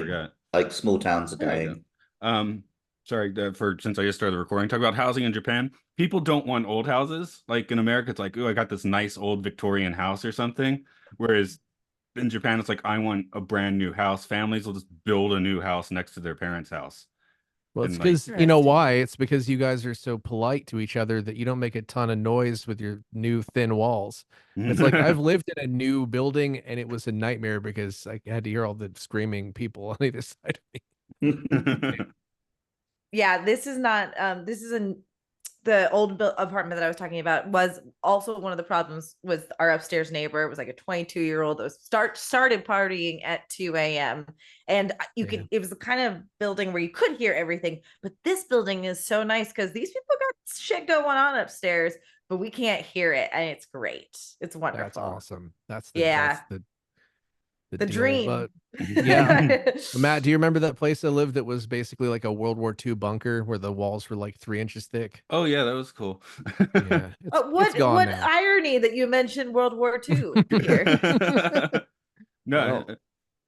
Forgot. Like small towns are There you go. dying. Sorry for since I just started recording. Talk about housing in Japan. People don't want old houses. Like in America, it's like, oh, I got this nice old Victorian house or something. Whereas in Japan, it's like, I want a brand new house. Families will just build a new house next to their parents' house. Well, it's And like, because you know Interesting. why? It's because you guys are so polite to each other that you don't make a ton of noise with your new thin walls. It's like I've lived in a new building and it was a nightmare because I had to hear all the screaming people on either side of me. Yeah, this is not this is an the old apartment that I was talking about was also one of the problems with our upstairs neighbor. It was like a 22-year-old that was started partying at 2 a.m. And you Yeah. could, it was the kind of building where you could hear everything. But this building is so nice because these people got shit going on upstairs, but we can't hear it. And it's great. It's wonderful. That's awesome. Yeah. The The deal. dream. Yeah. Matt, do you remember that place I lived that was basically like a World War II bunker where the walls were like 3 inches thick? oh yeah, that was cool. Yeah, it's What gone what now. irony that you mentioned World War II here. No, Well,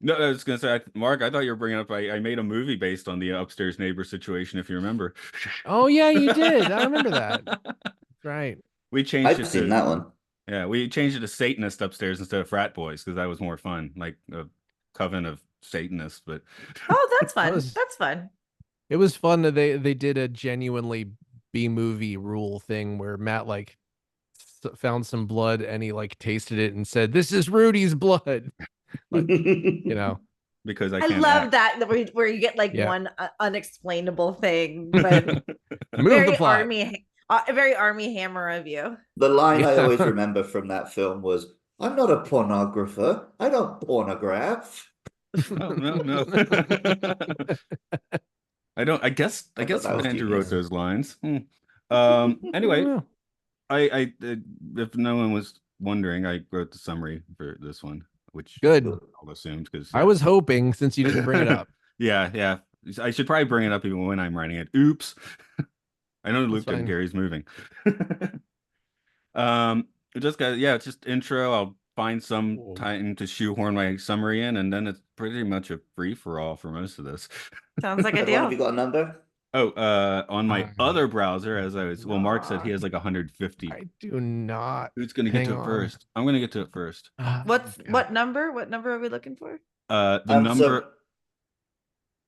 no, I was gonna say, Mark, I thought you were bringing up. I made a movie based on the upstairs neighbor situation, if you remember. Oh yeah, you did. I remember that. That's right. We changed I've it seen to that one. Yeah, we changed it to Satanist upstairs instead of frat boys because that was more fun, like a coven of Satanists. But Oh, that's That fun. was That's fun. it was fun that they did a genuinely B movie rule thing where Matt like found some blood and he like tasted it and said, "This is Rudy's blood." Like, you know, because I I can't love act. that where you get like yeah. one unexplainable thing, but Move the plot. very army hammer of you. The line I always Yeah. remember from that film was, "I'm not a pornographer. I don't pornograph." Oh no, no. I don't. I I thought guess that was Andrew wrote genius. those lines. I don't Anyway, know. if no one was wondering, I wrote the summary for this one, which Good. all assumed because I was hoping since you didn't bring it up. yeah, yeah. I should probably bring it up even when I'm writing it. Oops. I know That's Luke and fine. Gary's moving. It just got it's just intro. I'll find some time to shoehorn my summary in, and then it's pretty much a free for all for most of this. Sounds like a Everyone, have you deal. got a number? Oh, on my I other browser, as I was, well, Mark said he not. has like 150. I do not. Who's gonna get Hang to it on. first? I'm gonna get to it first. God. What number? What number are we looking for? The number. So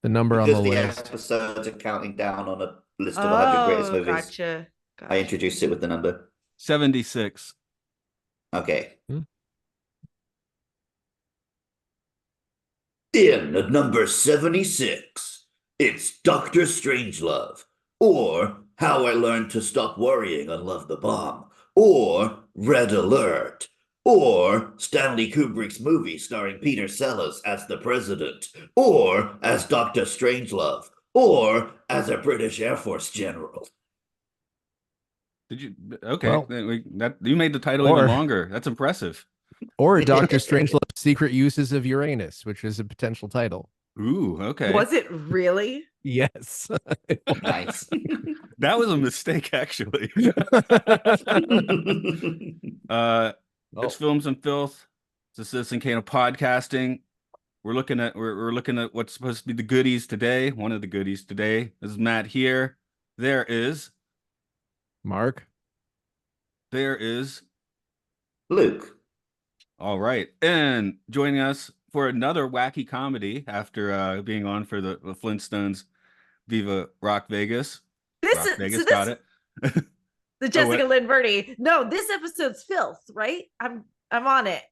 The number on the because the list. episodes are counting down on a list of 100 greatest Oh, movies, gotcha. I Gotcha. introduced it with the number. 76. Okay. Hmm? In at number 76, it's Dr. Strangelove, or How I Learned to Stop Worrying and Love the Bomb, or Red Alert, or Stanley Kubrick's movie starring Peter Sellers as the president, or as Dr. Strangelove, or as a British Air Force general. Did you? Okay, Well, that you made the title even or longer. That's impressive. Doctor Strangelove's Secret Uses of Uranus, which is a potential title. Ooh, okay. Was it really? Yes. Nice. That was a mistake, actually. It's Films and Filth. It's a Citizen Kane of podcasting. We're looking at what's supposed to be the goodies today. One of the goodies today is Matt here. There is Mark. there is Luke. all right, and joining us for another wacky comedy after being on for the Flintstones Viva Rock Vegas. This Rock is so Vegas got this it. the Oh, Jessica what? Lynn Verdi. No, this episode's filth, right? I'm on it.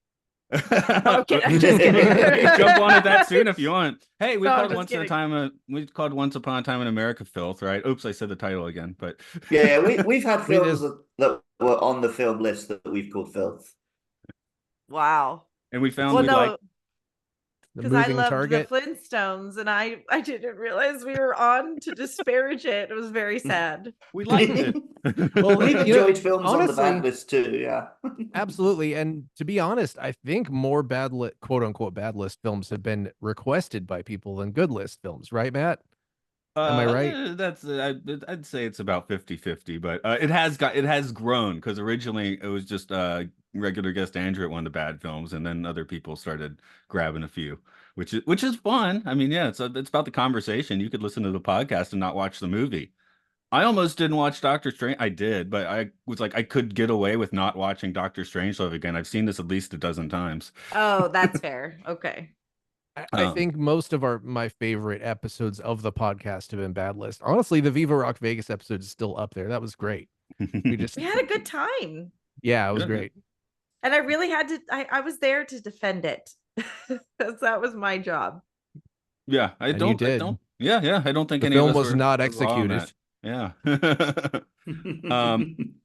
No, I'm kidding. I'm just kidding. Jump on it that soon if you want. Hey, No, I'm just kidding. we called Once Upon a Time in America Filth, right? Oops, I said the title again, but Yeah, we've had We films just that were on the film list that we've called filth. Wow. and we found Well, we like no, the because I moving loved the target. Flintstones, and I didn't realize we were on to disparage it. It was very sad. we liked it. Well, We've you know, enjoyed films on the bad honestly, list too, yeah. absolutely. And to be honest, I think more quote unquote bad list films have been requested by people than good list films, right, Matt? Am I right? That's I'd say it's about 50-50, but it has grown because originally it was just regular guest Andrew at one of the bad films, and then other people started grabbing a few, which is fun. I mean, yeah, it's about the conversation. You could listen to the podcast and not watch the movie. I almost didn't watch Doctor Strange. I did, but I was like, I could get away with not watching Doctor Strangelove again. I've seen this at least a dozen times. Oh, that's fair. Okay. I think most of my favorite episodes of the podcast have been Bad List. Honestly, the Viva Rock Vegas episode is still up there. That was great. We We had a good time. Yeah, it was Yeah. great. And I really had to, I was there to defend it. That was my job. Yeah, I And you did. I don't think The any film of us was were not wrong on executed. that. Yeah.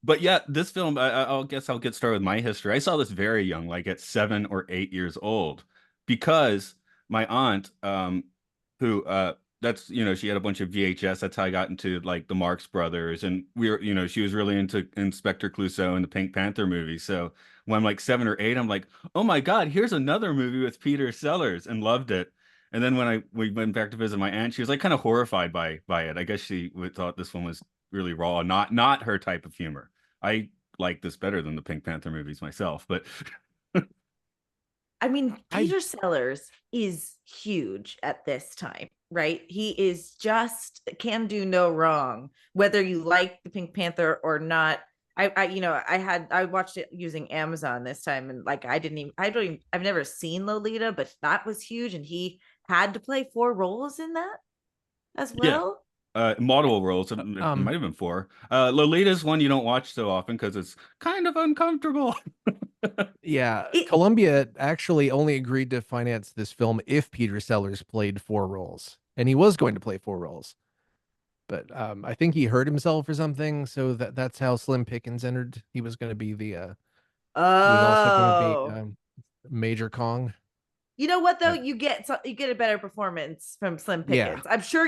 But yeah, this film, I'll guess I'll get started with my history. I saw this very young, like at 7 or 8 years old, because my aunt, who that's she had a bunch of VHS. That's how I got into like the Marx Brothers, and she was really into Inspector Clouseau and the Pink Panther movie. So when I'm like 7 or 8, I'm like, oh my God, here's another movie with Peter Sellers, and loved it. And then when we went back to visit my aunt, she was like kind of horrified by it. I guess she thought this one was really raw, not her type of humor. I like this better than the Pink Panther movies myself, but I mean, Peter Sellers is huge at this time, right? He is just can do no wrong, whether you like the Pink Panther or not. I watched it using Amazon this time, and like I've never seen Lolita, but that was huge, and he had to play 4 roles in that as yeah. well. Multiple roles. It might have been 4. Lolita's one you don't watch so often because it's kind of uncomfortable. Yeah, Columbia actually only agreed to finance this film if Peter Sellers played 4 roles, and he was going to play 4 roles. But I think he hurt himself or something, so that's how Slim Pickens entered. He was going to be the he was also going to be Major Kong. You know what though? You get a better performance from Slim Pickens. Yeah. I'm sure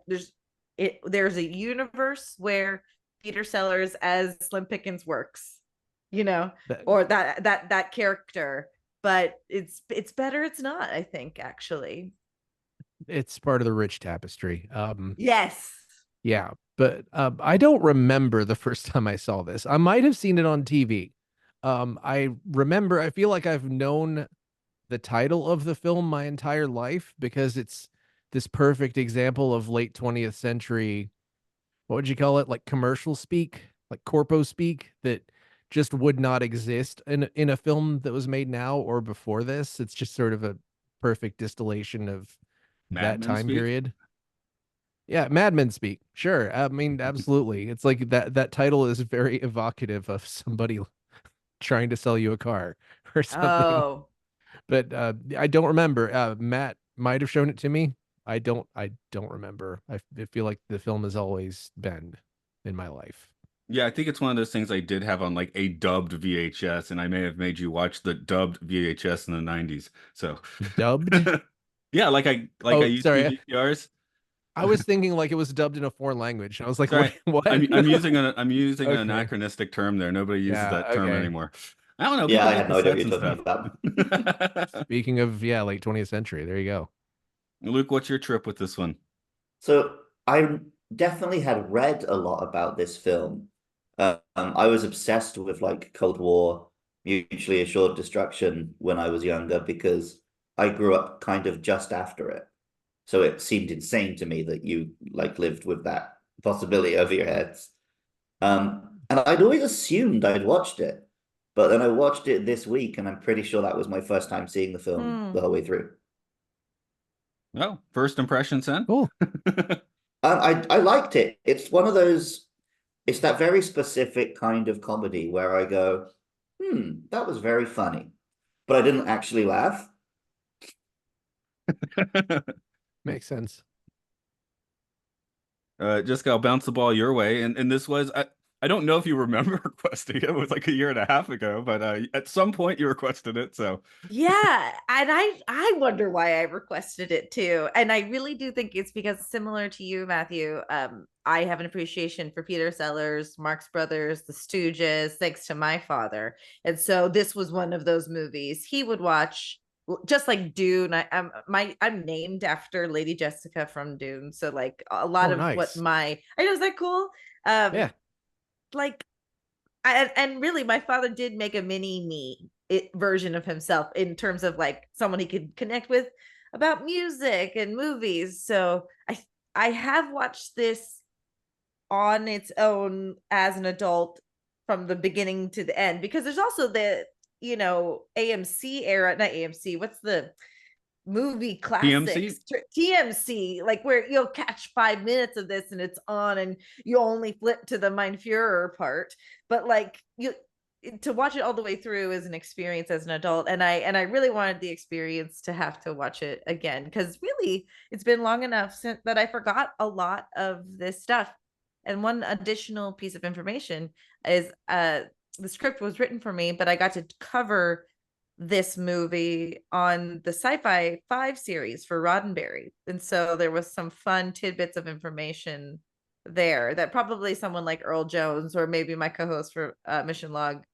there's a universe where Peter Sellers as Slim Pickens works, or that character. But it's better it's not, I think, actually. It's part of the rich tapestry. Yes. Yeah, but I don't remember the first time I saw this. I might have seen it on TV. I feel like I've known the title of the film my entire life because it's this perfect example of late 20th century, what would you call it? Like commercial speak, like corpo speak that just would not exist in a film that was made now or before this. It's just sort of a perfect distillation of Mad that Men time speak? period. Yeah, Mad Men speak. Sure. I mean, absolutely. It's like that title is very evocative of somebody trying to sell you a car or something. Oh. But I don't remember. Matt might have shown it to me. I don't remember. I feel like the film has always been in my life. Yeah, I think it's one of those things I did have on like a dubbed VHS, and I may have made you watch the dubbed VHS in the 90s. So Dubbed? yeah, like I used sorry. VCRs. I was thinking like it was dubbed in a foreign language. I was like, Sorry, what? I'm using an Okay. anachronistic term there. Nobody uses Yeah, that term okay. anymore. I don't know. Yeah, People I get had no idea what cassettes you're and talking about. stuff. Speaking of, late 20th century. There you go. Luke, what's your trip with this one? So I definitely had read a lot about this film. I was obsessed with like Cold War, mutually assured destruction when I was younger because I grew up kind of just after it. So it seemed insane to me that you like lived with that possibility over your heads. And I'd always assumed I'd watched it, but then I watched it this week, and I'm pretty sure that was my first time seeing the film the whole way through. Oh, first impressions then? Cool. I liked it. It's one of those. It's that very specific kind of comedy where I go, that was very funny, but I didn't actually laugh. Makes sense. Jessica, I'll bounce the ball your way. And this was, I don't know if you remember requesting it. It was like a year and a half ago, but at some point you requested it. So yeah, and I wonder why I requested it too. And I really do think it's because similar to you, Matthew, I have an appreciation for Peter Sellers, Marx Brothers, The Stooges, thanks to my father. And so this was one of those movies he would watch, just like Dune. I'm named after Lady Jessica from Dune. So like a lot of nice. what I know, is that cool? Yeah. Like And really, my father did make a mini me version of himself in terms of like someone he could connect with about music and movies. So I have watched this on its own as an adult from the beginning to the end, because there's also the AMC era, not AMC, what's the movie classics, TMC, like where you'll catch 5 minutes of this and it's on and you only flip to the Mein Führer part, but like to watch it all the way through is an experience as an adult, and I really wanted the experience to have to watch it again, because really it's been long enough since that I forgot a lot of this stuff. And one additional piece of information is the script was written for me, but I got to cover this movie on the Sci-Fi 5 series for Roddenberry. And so there was some fun tidbits of information there that probably someone like Earl Jones, or maybe my co-host for Mission Log,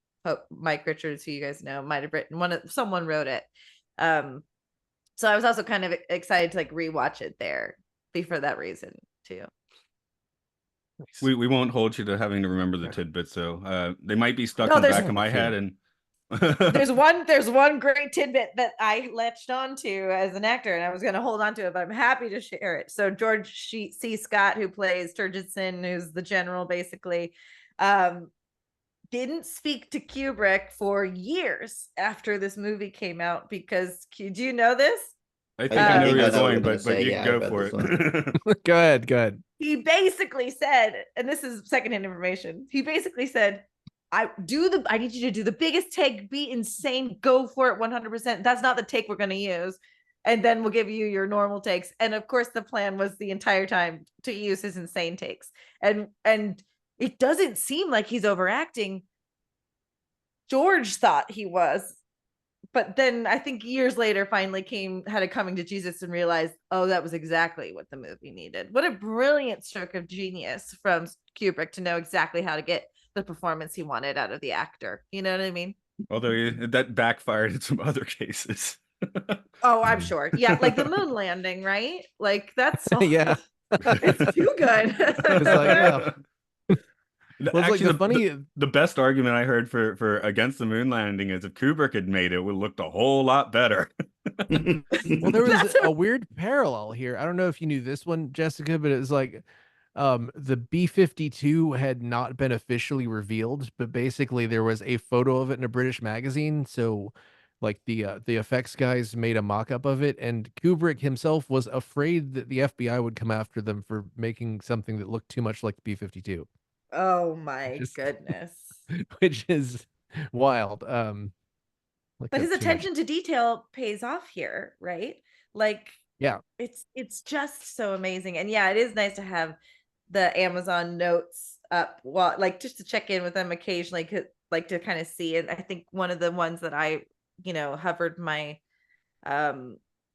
Mike Richards, who you guys know, might have written someone wrote it. So I was also kind of excited to like rewatch it there for that reason too. We won't hold you to having to remember the tidbits, so they might be stuck in the back of my head. And there's one great tidbit that I latched onto as an actor, and I was going to hold on to it, but I'm happy to share it. So George C. Scott, who plays Turgidson, who's the general, basically, didn't speak to Kubrick for years after this movie came out, because do you know this? I think I know where you're going, but you can go for it. Go ahead. He basically said, and this is secondhand information, he basically said, I need you to do the biggest take, be insane, go for it 100%. That's not the take we're going to use. And then we'll give you your normal takes. And of course, the plan was the entire time to use his insane takes. And it doesn't seem like he's overacting. George thought he was. But then I think years later finally had a coming to Jesus and realized, oh, that was exactly what the movie needed. What a brilliant stroke of genius from Kubrick to know exactly how to get the performance he wanted out of the actor. You know what I mean? Although that backfired in some other cases. Oh, I'm sure. Yeah, like the moon landing, right? Like that's yeah. It's too good. It's like, well, actually, the best argument I heard for against the moon landing is if Kubrick had made it, it would have looked a whole lot better. Well, there was a weird parallel here. I don't know if you knew this one, Jessica, but it was like the B-52 had not been officially revealed, but basically there was a photo of it in a British magazine. So like the effects guys made a mock-up of it, and Kubrick himself was afraid that the FBI would come after them for making something that looked too much like the B-52. Oh my goodness. Which is wild. But his attention to detail pays off here, right? Like, yeah, it's just so amazing. And yeah, it is nice to have the Amazon notes up, like just to check in with them occasionally, like to kind of see it. I think one of the ones that I hovered my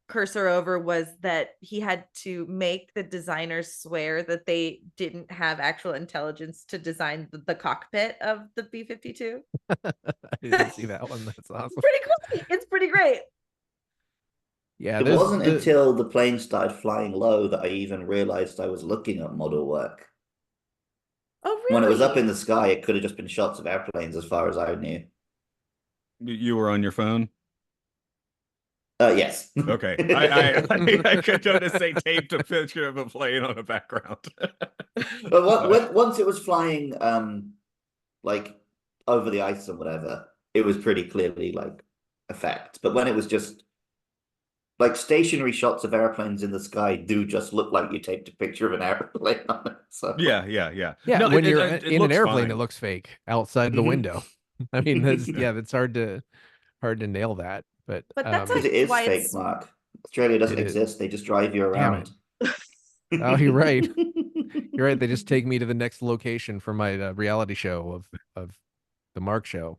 cursor over was that he had to make the designers swear that they didn't have actual intelligence to design the cockpit of the B-52. I didn't see that one. That's awesome. Pretty cool. It's pretty great. Yeah, it wasn't until the plane started flying low that I even realized I was looking at model work. Oh, really? When it was up in the sky, it could have just been shots of airplanes as far as I knew. You were on your phone? Yes. Okay. I could notice they taped a picture of a plane on the background. But once it was flying, like over the ice or whatever, it was pretty clearly like effect. But when it was just like stationary shots of airplanes in the sky, do just look like you taped a picture of an airplane on it. So yeah. No, when you're in an airplane, fine. it looks fake outside the window. I mean, that's hard to nail that. But that's because it is fake, Mark. Australia doesn't exist. They just drive you around. Oh, you're right. You're right. They just take me to the next location for my reality show of the Mark Show.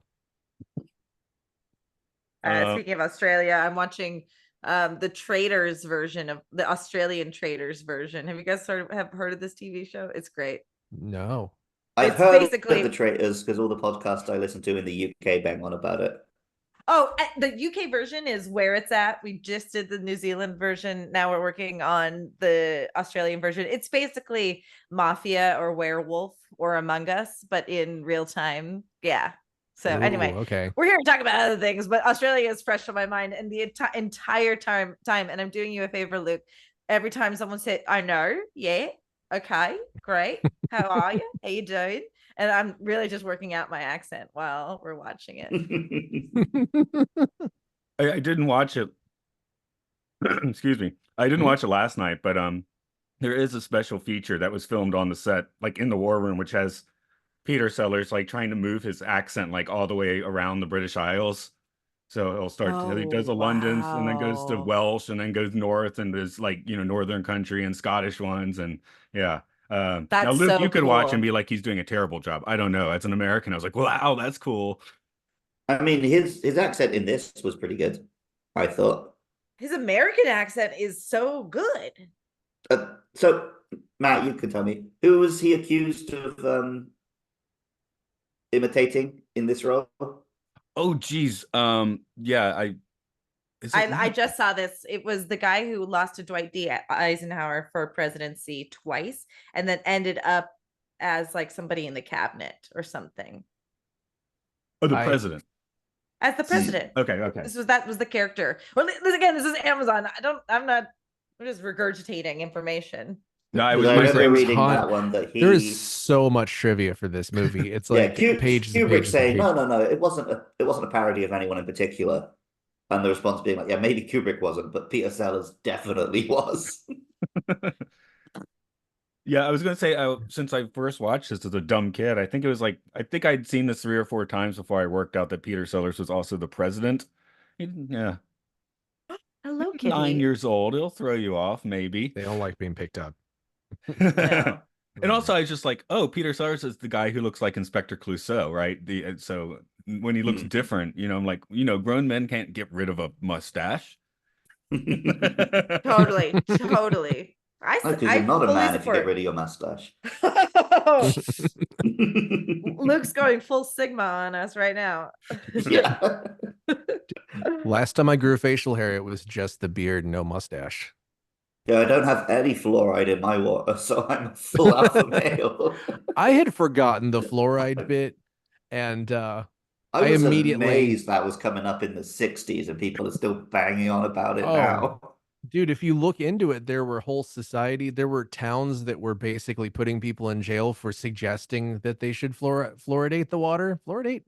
Speaking of Australia, I'm watching the Traders version of the Australian Traders version. Have you guys have heard of this TV show? It's great. No. I've heard of the Traitors because all the podcasts I listen to in the UK bang on about it. Oh, the UK version is where it's at. We just did the New Zealand version. Now we're working on the Australian version. It's basically Mafia or Werewolf or Among Us, but in real time. Yeah. So Ooh, anyway, okay. we're here to talk about other things, but Australia is fresh on my mind, and the entire time. And I'm doing you a favor, Luke. Every time someone said, "I know," yeah, okay, great. How are you? How you doing? And I'm really just working out my accent while we're watching it. I didn't watch it. Excuse me. I didn't watch it last night, but there is a special feature that was filmed on the set, like in the war room, which has Peter Sellers like trying to move his accent like all the way around the British Isles. So he'll start he does Oh, a London's and then goes to wow. Welsh and then goes north and there's like, northern country and Scottish ones and yeah. Now That's Luke, so you could watch and cool. be like he's doing a terrible job. I don't know. As an American, I was like, wow, that's cool. I mean, his accent in this was pretty good, I thought. His American accent is so good. So, Matt, you can tell me, who was he accused of imitating in this role? Oh geez. Yeah, I is it I not? just saw this. It was the guy who lost to Dwight D. Eisenhower for presidency twice, and then ended up as like somebody in the cabinet or something Oh, the I president. as the president. Okay. That was the character. Well, this is Amazon. I'm just regurgitating information. No, I Because was I my remember brain. reading ton- that one that There is he, so much trivia for this movie. It's yeah, like pages and Kubrick pages and saying, pages. no, it wasn't a parody of anyone in particular, and the response being like, yeah, maybe Kubrick wasn't, but Peter Sellers definitely was. Yeah, I was gonna say since I first watched this as a dumb kid, I think I'd seen this 3 or 4 times before I worked out that Peter Sellers was also the president. Yeah, Hello, 9 Kitty. years old, he'll throw you off maybe. They don't like being picked up. No. And also, I was just like, oh, Peter Sellers is the guy who looks like Inspector Clouseau, right? So when he looks different, I'm like, grown men can't get rid of a mustache. Totally, totally. Because you're I not a fully man if you get support. rid of your mustache. Luke's going full Sigma on us right now. Yeah. Last time I grew facial hair, it was just the beard, no mustache. Yeah, I don't have any fluoride in my water, so I'm a full alpha male. I had forgotten the fluoride bit, and I I was immediately, amazed that was coming up in the 60s and people are still banging on about it oh, now. dude, if you look into it, there were there were towns that were basically putting people in jail for suggesting that they should fluoridate the water. Fluoridate.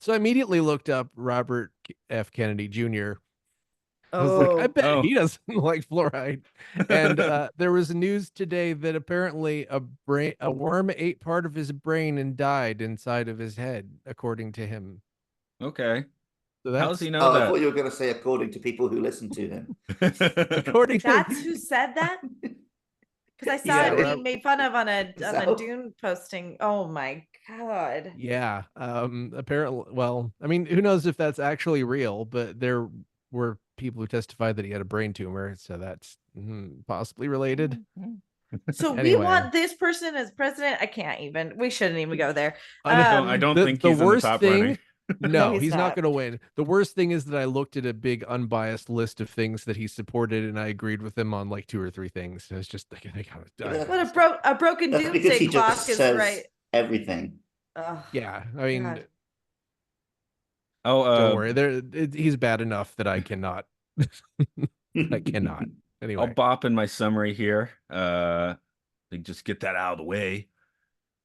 So I immediately looked up Robert F. Kennedy Jr. I was like, I Oh, bet Oh. he doesn't like fluoride. And there was news today that apparently a worm ate part of his brain and died inside of his head, according to him. Okay. So How does that's he know Oh, I that? thought you were going to say according to people who listen to him. according to that's who said that? Because I saw Yeah, it being Rob- made fun of on a So- Dune posting. Oh my god. Yeah. Apparently, well, I mean, who knows if that's actually real, but there were people who testified that he had a brain tumor, so that's possibly related. So we Anyway. want this person as president. I can't even. We shouldn't even go there. I don't think The he's in the worst top thing, running. no, he's he's not not. going to win. The worst thing is that I looked at a big unbiased list of things that he supported, and I agreed with him on like 2 or 3 things. It's just like, What a broken That's because doomsday he clock just is says right. everything. Ugh, yeah. I mean, God. Oh, don't worry. He's bad enough that I cannot. I cannot. I'll Anyway, bop in my summary here. Just get that out of the way.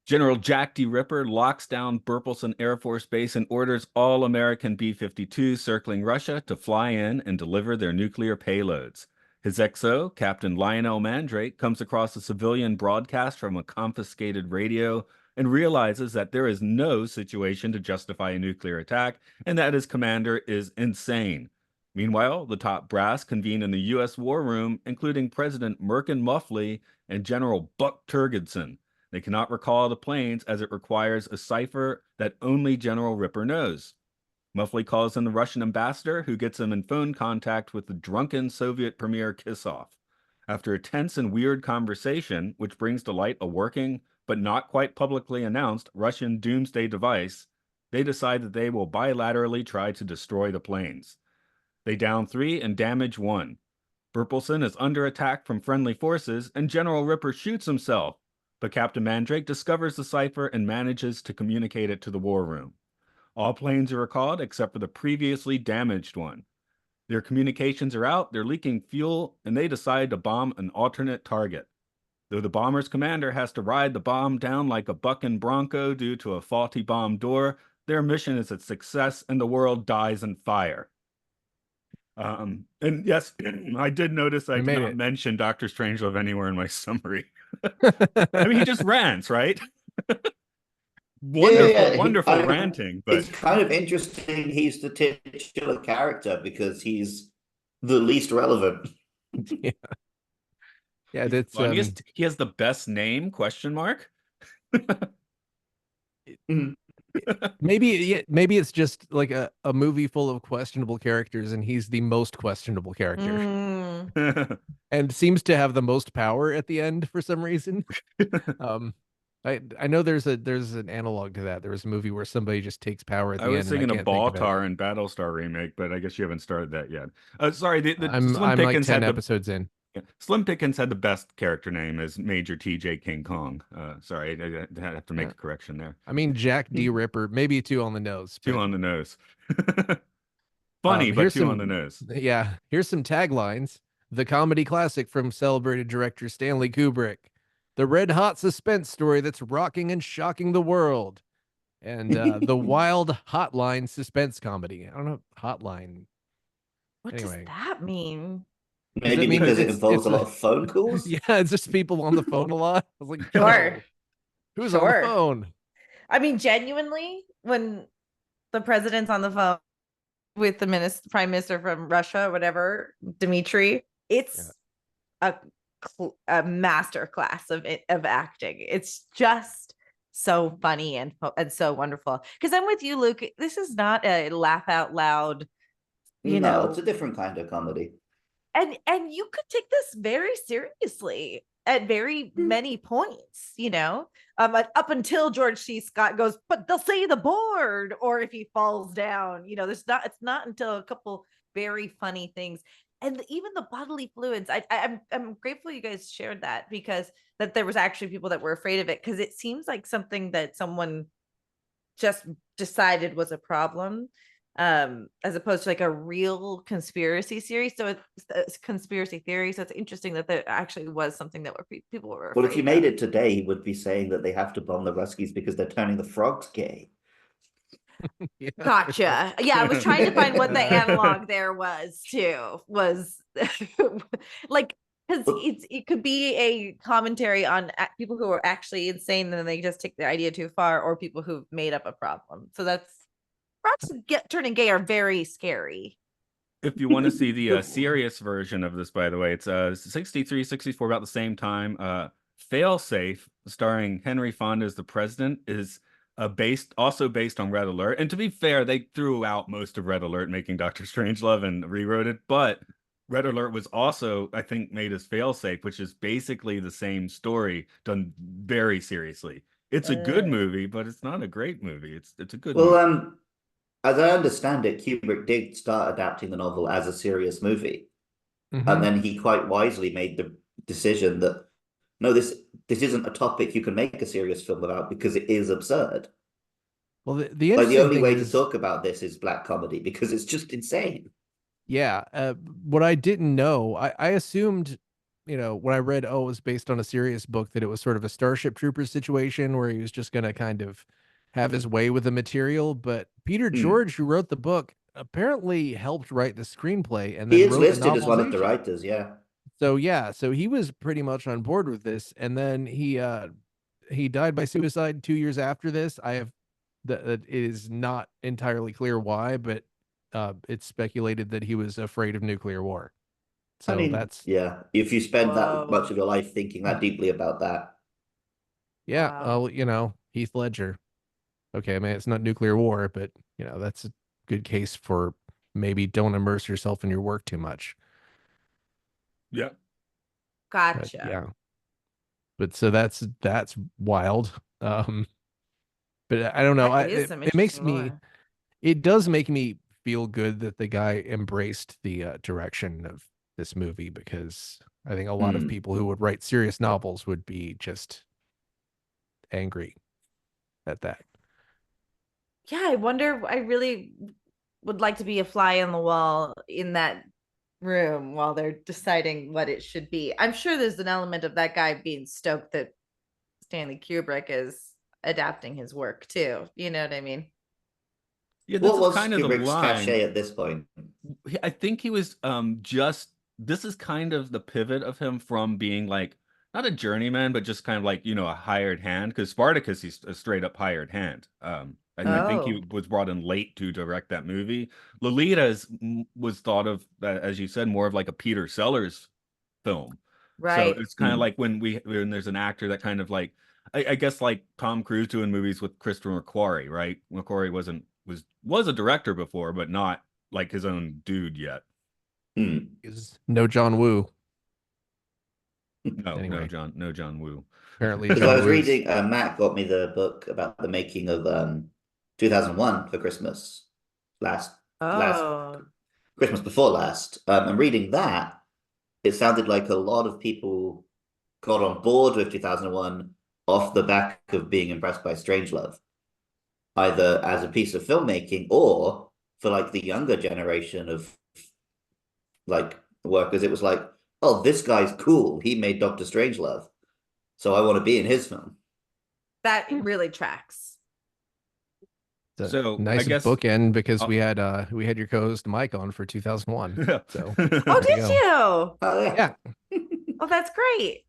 General Jack D. Ripper locks down Burleson Air Force Base and orders all American B-52s circling Russia to fly in and deliver their nuclear payloads. His XO, Captain Lionel Mandrake, comes across a civilian broadcast from a confiscated radio and realizes that there is no situation to justify a nuclear attack and that his commander is insane. Meanwhile, the top brass convene in the U.S. War Room, including President Merkin Muffley and General Buck Turgidson. They cannot recall the planes as it requires a cipher that only General Ripper knows. Muffley calls in the Russian ambassador, who gets him in phone contact with the drunken Soviet Premier Kissoff. After a tense and weird conversation, which brings to light a working but not quite publicly announced Russian doomsday device, They decide that they will bilaterally try to destroy the planes. They down 3 and damage 1. Burpelson is under attack from friendly forces, and General Ripper shoots himself, but Captain Mandrake discovers the cipher and manages to communicate it to the war room. All planes are recalled except for the previously damaged one. Their communications are out, they're leaking fuel, and they decide to bomb an alternate target. Though the bomber's commander has to ride the bomb down like a bucking bronco due to a faulty bomb door, their mission is a success and the world dies in fire. And yes, I did notice I did made not it. mention Dr. Strangelove anywhere in my summary. I mean, he just rants, right? Wonderful ranting, but it's kind of interesting he's the titular character because he's the least relevant. Yeah. Yeah, that's he has the best name, question mark. maybe it's just like a movie full of questionable characters and he's the most questionable character. And seems to have the most power at the end for some reason. I know there's an analog to that. There was a movie where somebody just takes power at the end. I was thinking of Baltar and Battlestar remake, but I guess you haven't started that yet. Sorry, I'm Slim like Pickens 10 had episodes in. Slim Pickens had the best character name as Major TJ King Kong. Sorry, I have to make a correction there. I mean, Jack D. Ripper, maybe 2 on the nose. Two on the nose. Funny, but 2 on the nose. Yeah, here's some taglines. The comedy classic from celebrated director Stanley Kubrick. The red-hot suspense story that's rocking and shocking the world. And the wild hotline suspense comedy. I don't know, hotline. What anyway. does that mean? Maybe because it involves a lot of phone calls? Yeah, it's just people on the phone a lot. I was like, sure. Who's on the phone? I mean, genuinely, when the president's on the phone with the prime minister from Russia, whatever, Dmitry, it's a master class of acting. It's just so funny and so wonderful. Because I'm with you, Luke. This is not a laugh out loud. No, it's a different kind of comedy. And you could take this very seriously at very many points, up until George C. Scott goes, but they'll say the board, or if he falls down, it's not until a couple very funny things. And even the bodily fluids, I'm grateful you guys shared that, because that there was actually people that were afraid of it, because it seems like something that someone just decided was a problem, as opposed to like a real conspiracy theory. So it's conspiracy theory. So it's interesting that there actually was something that people were afraid Well, if you made it today, he would be saying that they have to bomb the Ruskies because they're turning the frogs gay. Yeah. Gotcha. Yeah, I was trying to find what the analog there was too. Was like, because it could be a commentary on people who are actually insane and then they just take the idea too far, or people who've made up a problem. So that's frogs turning gay are very scary. If you want to see the serious version of this, by the way, it's 63, 64, about the same time. Failsafe, starring Henry Fonda as the president, is also based on Red Alert. And to be fair, they threw out most of Red Alert, making Dr. Strangelove, and rewrote it. But Red Alert was also, I think, made as Failsafe, which is basically the same story done very seriously. It's a good movie, but it's not a great movie. It's a good movie. As I understand it, Kubrick did start adapting the novel as a serious movie. Mm-hmm. And then he quite wisely made the decision that, no, this isn't a topic you can make a serious film about because it is absurd. Well, the only way to talk about this is black comedy because it's just insane. Yeah. What I didn't know, I assumed, when I read, it was based on a serious book, that it was sort of a Starship Troopers situation where he was just going to kind of have his way with the material. But Peter George, who wrote the book, apparently helped write the screenplay, and then he is listed as one of the writers. Yeah. So he was pretty much on board with this, and then he died by suicide 2 years after this. It is not entirely clear why, but it's speculated that he was afraid of nuclear war. So if you spend that much of your life thinking that deeply about that. Yeah. Wow. Heath Ledger. Okay, I mean, it's not nuclear war, but that's a good case for maybe don't immerse yourself in your work too much. Yeah. Gotcha. But so that's wild. But But I don't know. That is some It makes interesting me, lore. it does make me feel good that the guy embraced the direction of this movie, because I think a lot of people who would write serious novels would be just angry at that. Yeah, I wonder. I really would like to be a fly on the wall in that room while they're deciding what it should be. I'm sure there's an element of that guy being stoked that Stanley Kubrick is adapting his work too. You know what I mean? Yeah, this What is was kind of the Kubrick's line. cachet at this point? I think he was just this is kind of the pivot of him from being like not a journeyman, but just kind of like, a hired hand. Because Spartacus, he's a straight up hired hand. I think he Oh, was brought in late to direct that movie. Lolita was thought of, as you said, more of like a Peter Sellers film. So right. it's kind of like when there's an actor that kind of like I guess like Tom Cruise doing movies with Christopher McQuarrie, right? McQuarrie was a director before, but not like his own dude yet. Hmm. Is no John Woo. No, Anyway, No John Woo. apparently Because I John was Woo's. reading, Matt got me the book about the making of 2001 for Christmas last Oh, Christmas before last. And reading that, it sounded like a lot of people got on board with 2001 off the back of being impressed by Strangelove, either as a piece of filmmaking or for like the younger generation of like workers. It was like, oh, this guy's cool. He made Doctor Strangelove, so I want to be in his film. that really tracks. It's a So I nice guess bookend, because uh, we had your co-host Mike on for 2001. yeah. So Oh, there you did go. you? Oh yeah. Yeah. Oh, that's great.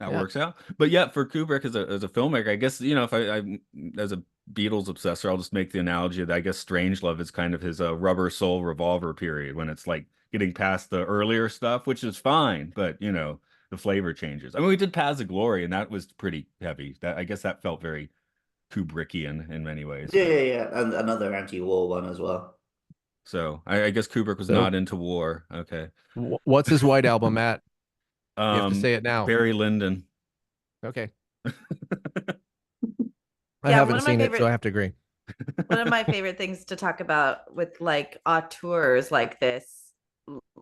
That Yeah. works out. But yeah, for Kubrick as a filmmaker, I guess, if I as a Beatles obsessor, I'll just make the analogy that I guess Strangelove is kind of his Rubber Soul Revolver period, when it's like getting past the earlier stuff, which is fine, but the flavor changes. I mean, we did Paths of Glory, and that was pretty heavy. That I guess that felt very Kubrickian in many ways. Yeah, yeah, yeah. And another anti-war one as well. So I guess Kubrick was So not into war. Okay. what's his White Album, Matt? You have to say it now. Barry Lyndon. Okay. I Yeah, one haven't of my seen it, so I favorite have to agree. one of my favorite things to talk about with like auteurs like this,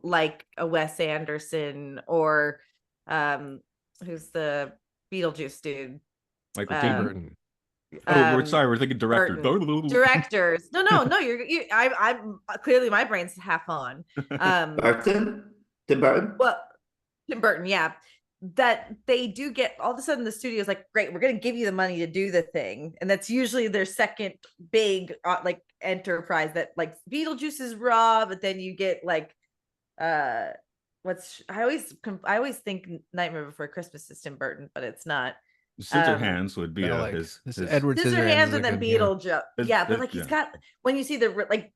like a Wes Anderson or who's the Beetlejuice dude? Michael Tim Keaton. Burton. Oh, we're thinking director. Burton. Directors. No, I'm clearly my brain's half on. Tim Burton. Well, Tim Burton, yeah. That they do get all of a sudden the studio's like, great, we're gonna give you the money to do the thing, and that's usually their second big like enterprise. That like Beetlejuice is raw, but then you get like what's I always think Nightmare Before Christmas is Tim Burton, but it's not. Scissorhands would be I like his Edward Scissorhands Scissorhands is a and then good, yeah. Beetlejuice. Yeah, but like he's got, when you see the like,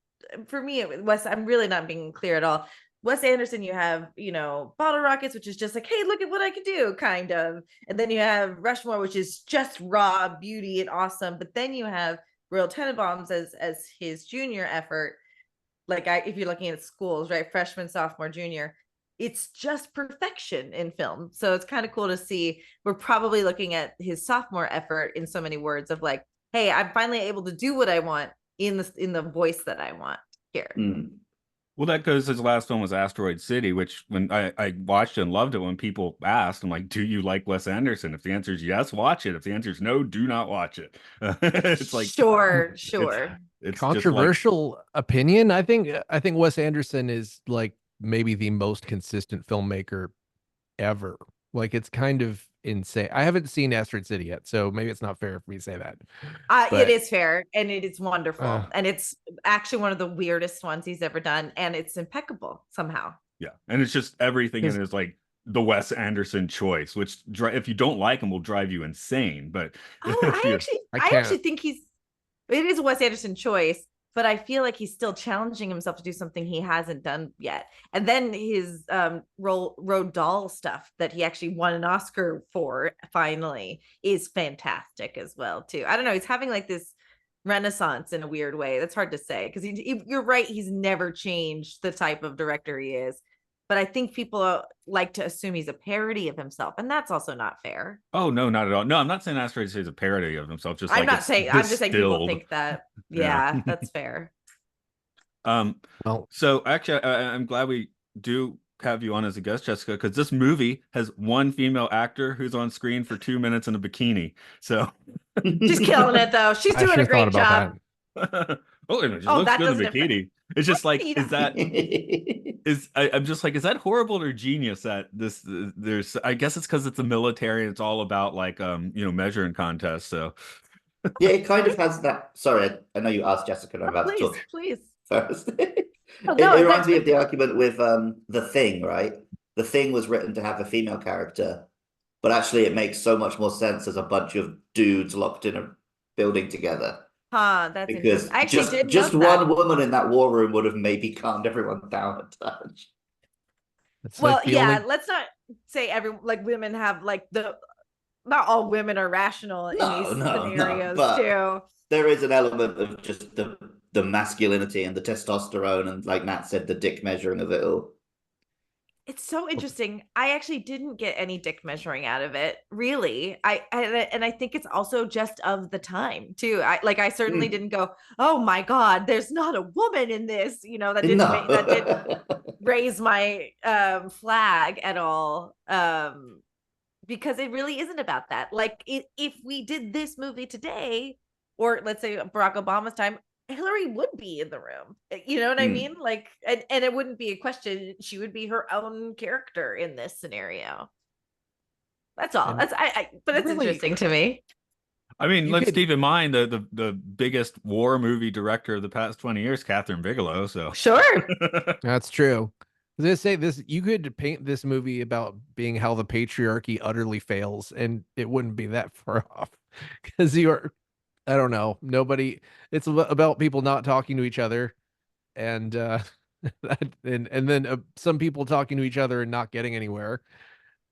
for me, Wes, I'm really not being clear at all. Wes Anderson, you have, Bottle Rockets, which is just like, hey, look at what I can do, kind of. And then you have Rushmore, which is just raw beauty and awesome. But then you have Royal Tenenbaums as his junior effort. Like if you're looking at schools, right? Freshman, sophomore, junior. It's just perfection in film. So it's kind of cool to see. We're probably looking at his sophomore effort in so many words of like, hey, I'm finally able to do what I want in the voice that I want here. Mm. Well, that goes, his last film was Asteroid City, which when I watched it and loved it, when people asked, I'm like, do you like Wes Anderson? If the answer is yes, watch it. If the answer is no, do not watch it. It's like, sure. it's just like, Controversial opinion. I think Wes Anderson is like maybe the most consistent filmmaker ever. Like, it's kind of insane. I haven't seen Asteroid City yet, so maybe it's not fair for me to say that. It But is fair, and it is wonderful, and it's actually one of the weirdest ones he's ever done, and it's impeccable somehow. yeah. And it's just everything in it is like the Wes Anderson choice, which if you don't like him will drive you insane. But I I actually can't. think it is a Wes Anderson choice, but I feel like he's still challenging himself to do something he hasn't done yet. And then his Roald Dahl stuff that he actually won an Oscar for finally is fantastic as well too. I don't know, he's having like this renaissance in a weird way. That's hard to say because you're right, he's never changed the type of director he is. but I think people like to assume he's a parody of himself, and that's also not fair. Oh no, not at all. No, I'm not saying Asteroid City is a parody of himself. Just I'm like not it's saying, I'm just saying people distilled. think that. Yeah. Yeah, that's fair. Well, So actually, I'm glad we do have you on as a guest, Jessica, because this movie has one female actor who's on screen for 2 minutes in a bikini. So, She's killing it though. She's I doing sure a thought great about job. oh, and she Oh, looks that good in doesn't a affect. bikini. It's just like, Right. is that I'm just like, is that horrible or genius that this there's? I guess it's because it's a military and it's all about like measuring contests. So, Yeah, it kind of has that. Sorry, I know you asked Jessica, and I'm Oh, about to please, talk please. first. Oh, It no, reminds that's me of the argument with The Thing, right? The Thing was written to have a female character, but actually it makes so much more sense as a bunch of dudes locked in a building together. That's interesting. Because I actually did just note that. one woman in that war room would have maybe calmed everyone down a touch. it's Well, like the yeah, only let's not say women have like not all women are rational in these No, scenarios but too. there is an element of just the masculinity and the testosterone and, like Matt said, the dick measuring of it all. It's so interesting. I actually didn't get any dick measuring out of it, really. And I think it's also just of the time too. I certainly didn't go, oh my god, there's not a woman in this. That didn't No. raise my flag at all. Because it really isn't about that. Like if we did this movie today, or let's say Barack Obama's time, Hillary would be in the room. You know what I mean? Like, and it wouldn't be a question. She would be her own character in this scenario. That's all. And But it's really, interesting to me. I mean, you let's could keep in mind the biggest war movie director of the past 20 years, Catherine Bigelow. So, Sure. that's true. I was gonna say this, you could paint this movie about being how the patriarchy utterly fails, and it wouldn't be that far off. Because you're, I don't know, nobody. It's about people not talking to each other, and and then some people talking to each other and not getting anywhere.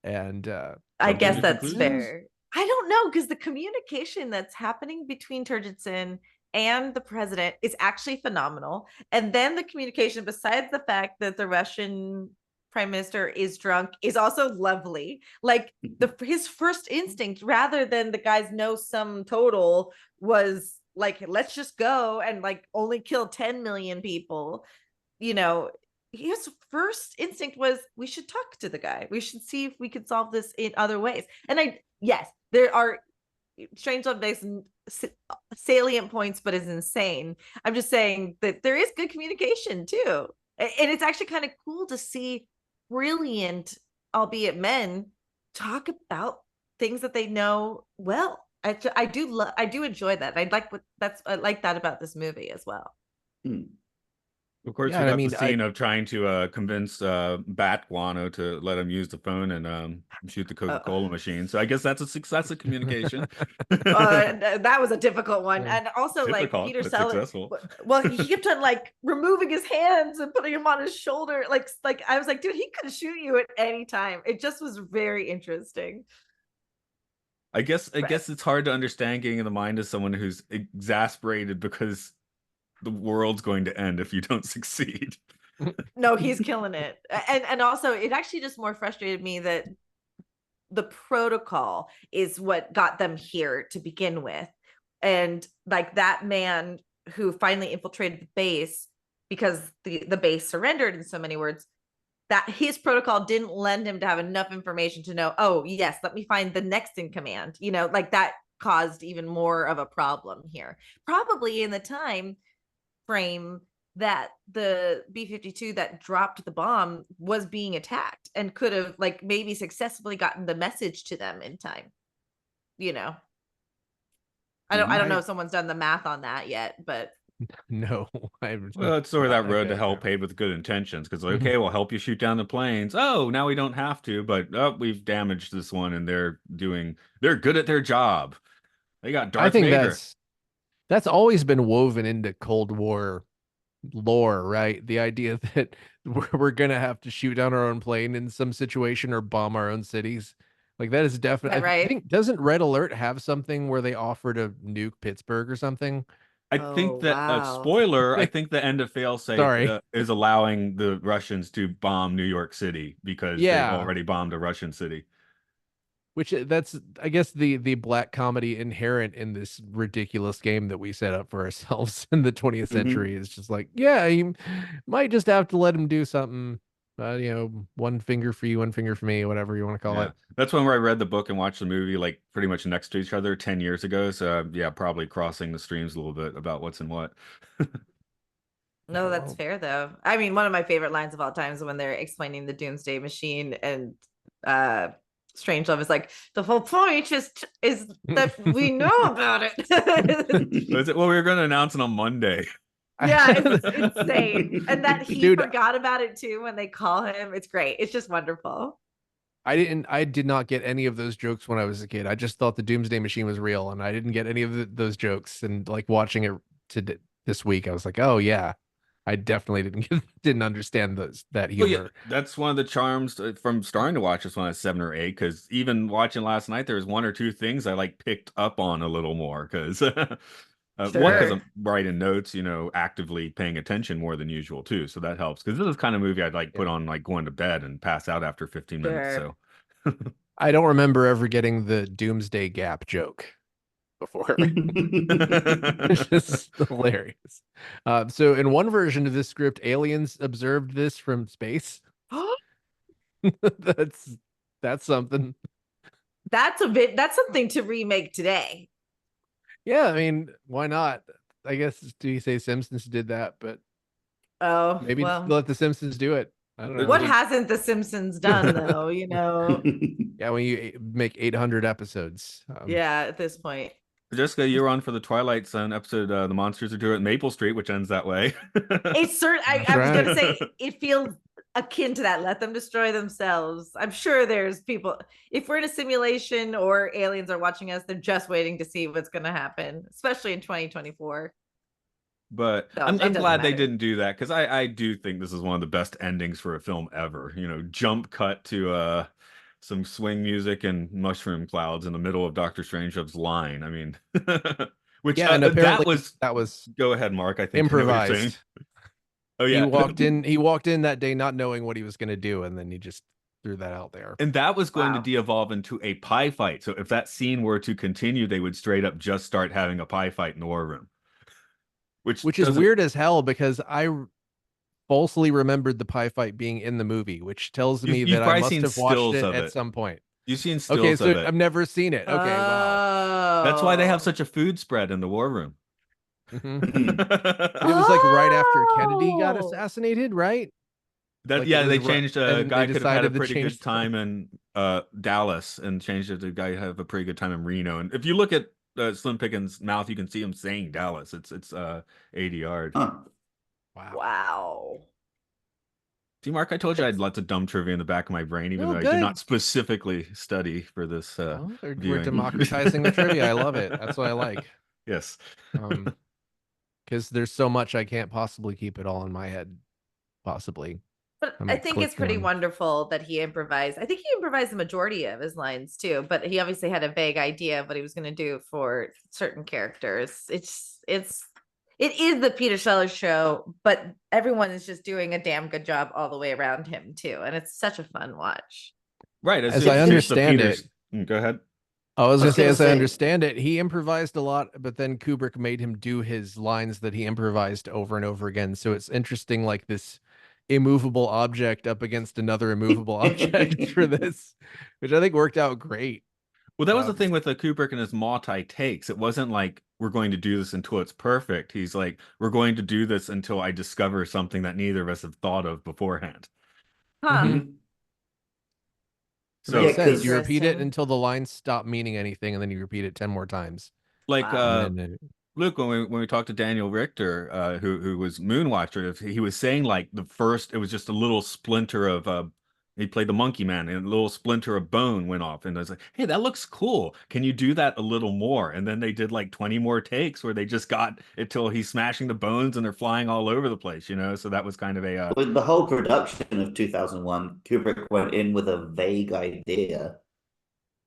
And I jumping guess to that's conclusions. fair. I don't know, because the communication that's happening between Turgidson and the president is actually phenomenal. And then the communication, besides the fact that the Russian prime minister is drunk, is also lovely. Like his first instinct, rather than the guy's no sum total, was like, let's just go and like only kill 10 million people. You know, his first instinct was, we should talk to the guy. We should see if we could solve this in other ways. And yes, there are Strangelove based salient points, but is insane. I'm just saying that there is good communication too. And it's actually kind of cool to see brilliant, albeit men, talk about things that they know well. I do enjoy that. I like that about this movie as well. Of course, yeah, we I got the mean, scene of trying to convince Bat Guano to let him use the phone and shoot the Coca-Cola machine. So I guess that's a success of communication. That was a difficult one. Yeah. And also like Difficult, Peter but Sellers, successful. well, he kept on like removing his hands and putting him on his shoulder. Like I was like, dude, he could shoot you at any time. It just was very interesting. I guess it's hard to understand getting in the mind of someone who's exasperated because the world's going to end if you don't succeed. No, he's killing it. And also it actually just more frustrated me that the protocol is what got them here to begin with. And like that man who finally infiltrated the base because the base surrendered, in so many words, that his protocol didn't lend him to have enough information to know, oh yes, let me find the next in command, like that caused even more of a problem here, probably in the time frame that the B-52 that dropped the bomb was being attacked and could have like maybe successfully gotten the message to them in time. I don't know if someone's done the math on that yet, but no, Well, it's sort of that road to hell paved with good intentions. Because like, okay, we'll help you shoot down the planes. Oh, now we don't have to, but we've damaged this one, and they're good at their job. They got Darth I think Vader. that's always been woven into Cold War lore, right? The idea that we're gonna have to shoot down our own plane in some situation or bomb our own cities. Like that is definitely. right. I think, doesn't Red Alert have something where they offer to nuke Pittsburgh or something? I think Oh, that wow. spoiler. I think the end of Failsafe Sorry. is allowing the Russians to bomb New York City because they've Yeah. already bombed a Russian city. Which that's, I guess, the black comedy inherent in this ridiculous game that we set up for ourselves in the 20th century is just like, yeah, you might just have to let him do something. One finger for you, one finger for me, whatever you want to call Yeah, it. that's when I read the book and watched the movie like pretty much next to each other 10 years ago. So yeah, probably crossing the streams a little bit about what's in what. No, that's Well, fair though. I mean, one of my favorite lines of all time is when they're explaining the Doomsday Machine and uh Strangelove is like, the whole point is that we know about it. Well, we were going to announce it on Monday. Yeah, it's insane. And that he Dude, forgot about it too when they call him. It's great. It's just wonderful. I did not get any of those jokes when I was a kid. I just thought the Doomsday Machine was real, and I didn't get any of those jokes. And like watching it this week, I was like, oh yeah, I definitely didn't understand that Well, yeah, humor. that's one of the charms from starting to watch this when I was 7 or 8. Because even watching last night, there was one or two things I like picked up on a little more. Because one, because Sure. I'm writing notes, actively paying attention more than usual too. So that helps. Because this is the kind of movie I'd like put Yeah. on like going to bed and pass out after 15 minutes. Sure. So I don't remember ever getting the Doomsday Gap joke before. It's just hilarious. So in one version of this script, aliens observed this from space. that's that's something. That's something to remake today. Yeah, I mean, why not? I guess, do you say Simpsons did that, but Oh, maybe well, let the Simpsons do it. I don't what know. hasn't the Simpsons done though, Yeah, when you make 800 episodes. Yeah, at this point. Jessica, you're on for the Twilight Zone episode. The monsters are doing at Maple Street, which ends that way. It's certain That's I was gonna right. say it feels akin to that. Let them destroy themselves. I'm sure there's people, if we're in a simulation or aliens are watching us, they're just waiting to see what's gonna happen, especially in 2024. But So I'm it doesn't glad they matter. didn't do that because I do think this is one of the best endings for a film ever. Jump cut to some swing music and mushroom clouds in the middle of Doctor Strangelove's line. I mean, which Yeah, and that apparently was. that was Go ahead, Mark. I think I know what you're saying. improvised. Oh He yeah, walked in that day not knowing what he was going to do, and then he just threw that out there. and that was going to Wow. de-evolve into a pie fight. So if that scene were to continue, they would straight up just start having a pie fight in the war room, which Which is doesn't. weird as hell because I falsely remembered the pie fight being in the movie, which tells You've, me you've that I probably must seen have watched stills it of at it. some point. You've seen Okay, stills so of it. I've never seen it. Okay, wow. That's why they have Oh. such a food spread in the war room. Hmm. And it was like right after Kennedy got Oh. assassinated, right? That Like it yeah, was they right, changed. and A then they guy could have had a decided to pretty change good time in Dallas, and changed it to guy have a pretty good time in Reno. And if you look at Slim Pickens' mouth, you can see him saying Dallas. It's 80 yard. Huh. Wow. Wow. See, Mark, I told you I had That's lots of dumb trivia in the back of my brain, even No, though I did not good. specifically study for this Well, we're viewing. democratizing the trivia. I love it. That's what I like. Yes. Because there's so much I can't possibly keep it all in my head. Possibly. But I I might think click it's pretty one. wonderful that he improvised. I think he improvised the majority of his lines too, but he obviously had a vague idea of what he was going to do for certain characters. It is the Peter Sellers show, but everyone is just doing a damn good job all the way around him too, and it's such a fun watch. Right. As I It's the understand it, Peters. Go ahead. I was I gonna was say, gonna as I say, understand it, he improvised a lot, but then Kubrick made him do his lines that he improvised over and over again. So it's interesting, like this immovable object up against another immovable object for this, which I think worked out great. Well, that was the Um, thing with the Kubrick and his multi takes. It wasn't like we're going to do this until it's perfect. He's like, we're going to do this until I discover something that neither of us have thought of beforehand. Huh. mhm. mhm. It So, makes Yeah, sense. You because repeat it Interesting. until the lines stop meaning anything, and then you repeat it 10 more times. like Wow. And then Luke, when we talked to Daniel Richter, who was Moonwatcher, he was saying like the first, it was just a little splinter of he played the monkey man, and a little splinter of bone went off, and I was like, hey, that looks cool. Can you do that a little more? And then they did like 20 more takes where they just got it till he's smashing the bones and they're flying all over the place, So that was kind of a with the whole production of 2001, Kubrick went in with a vague idea,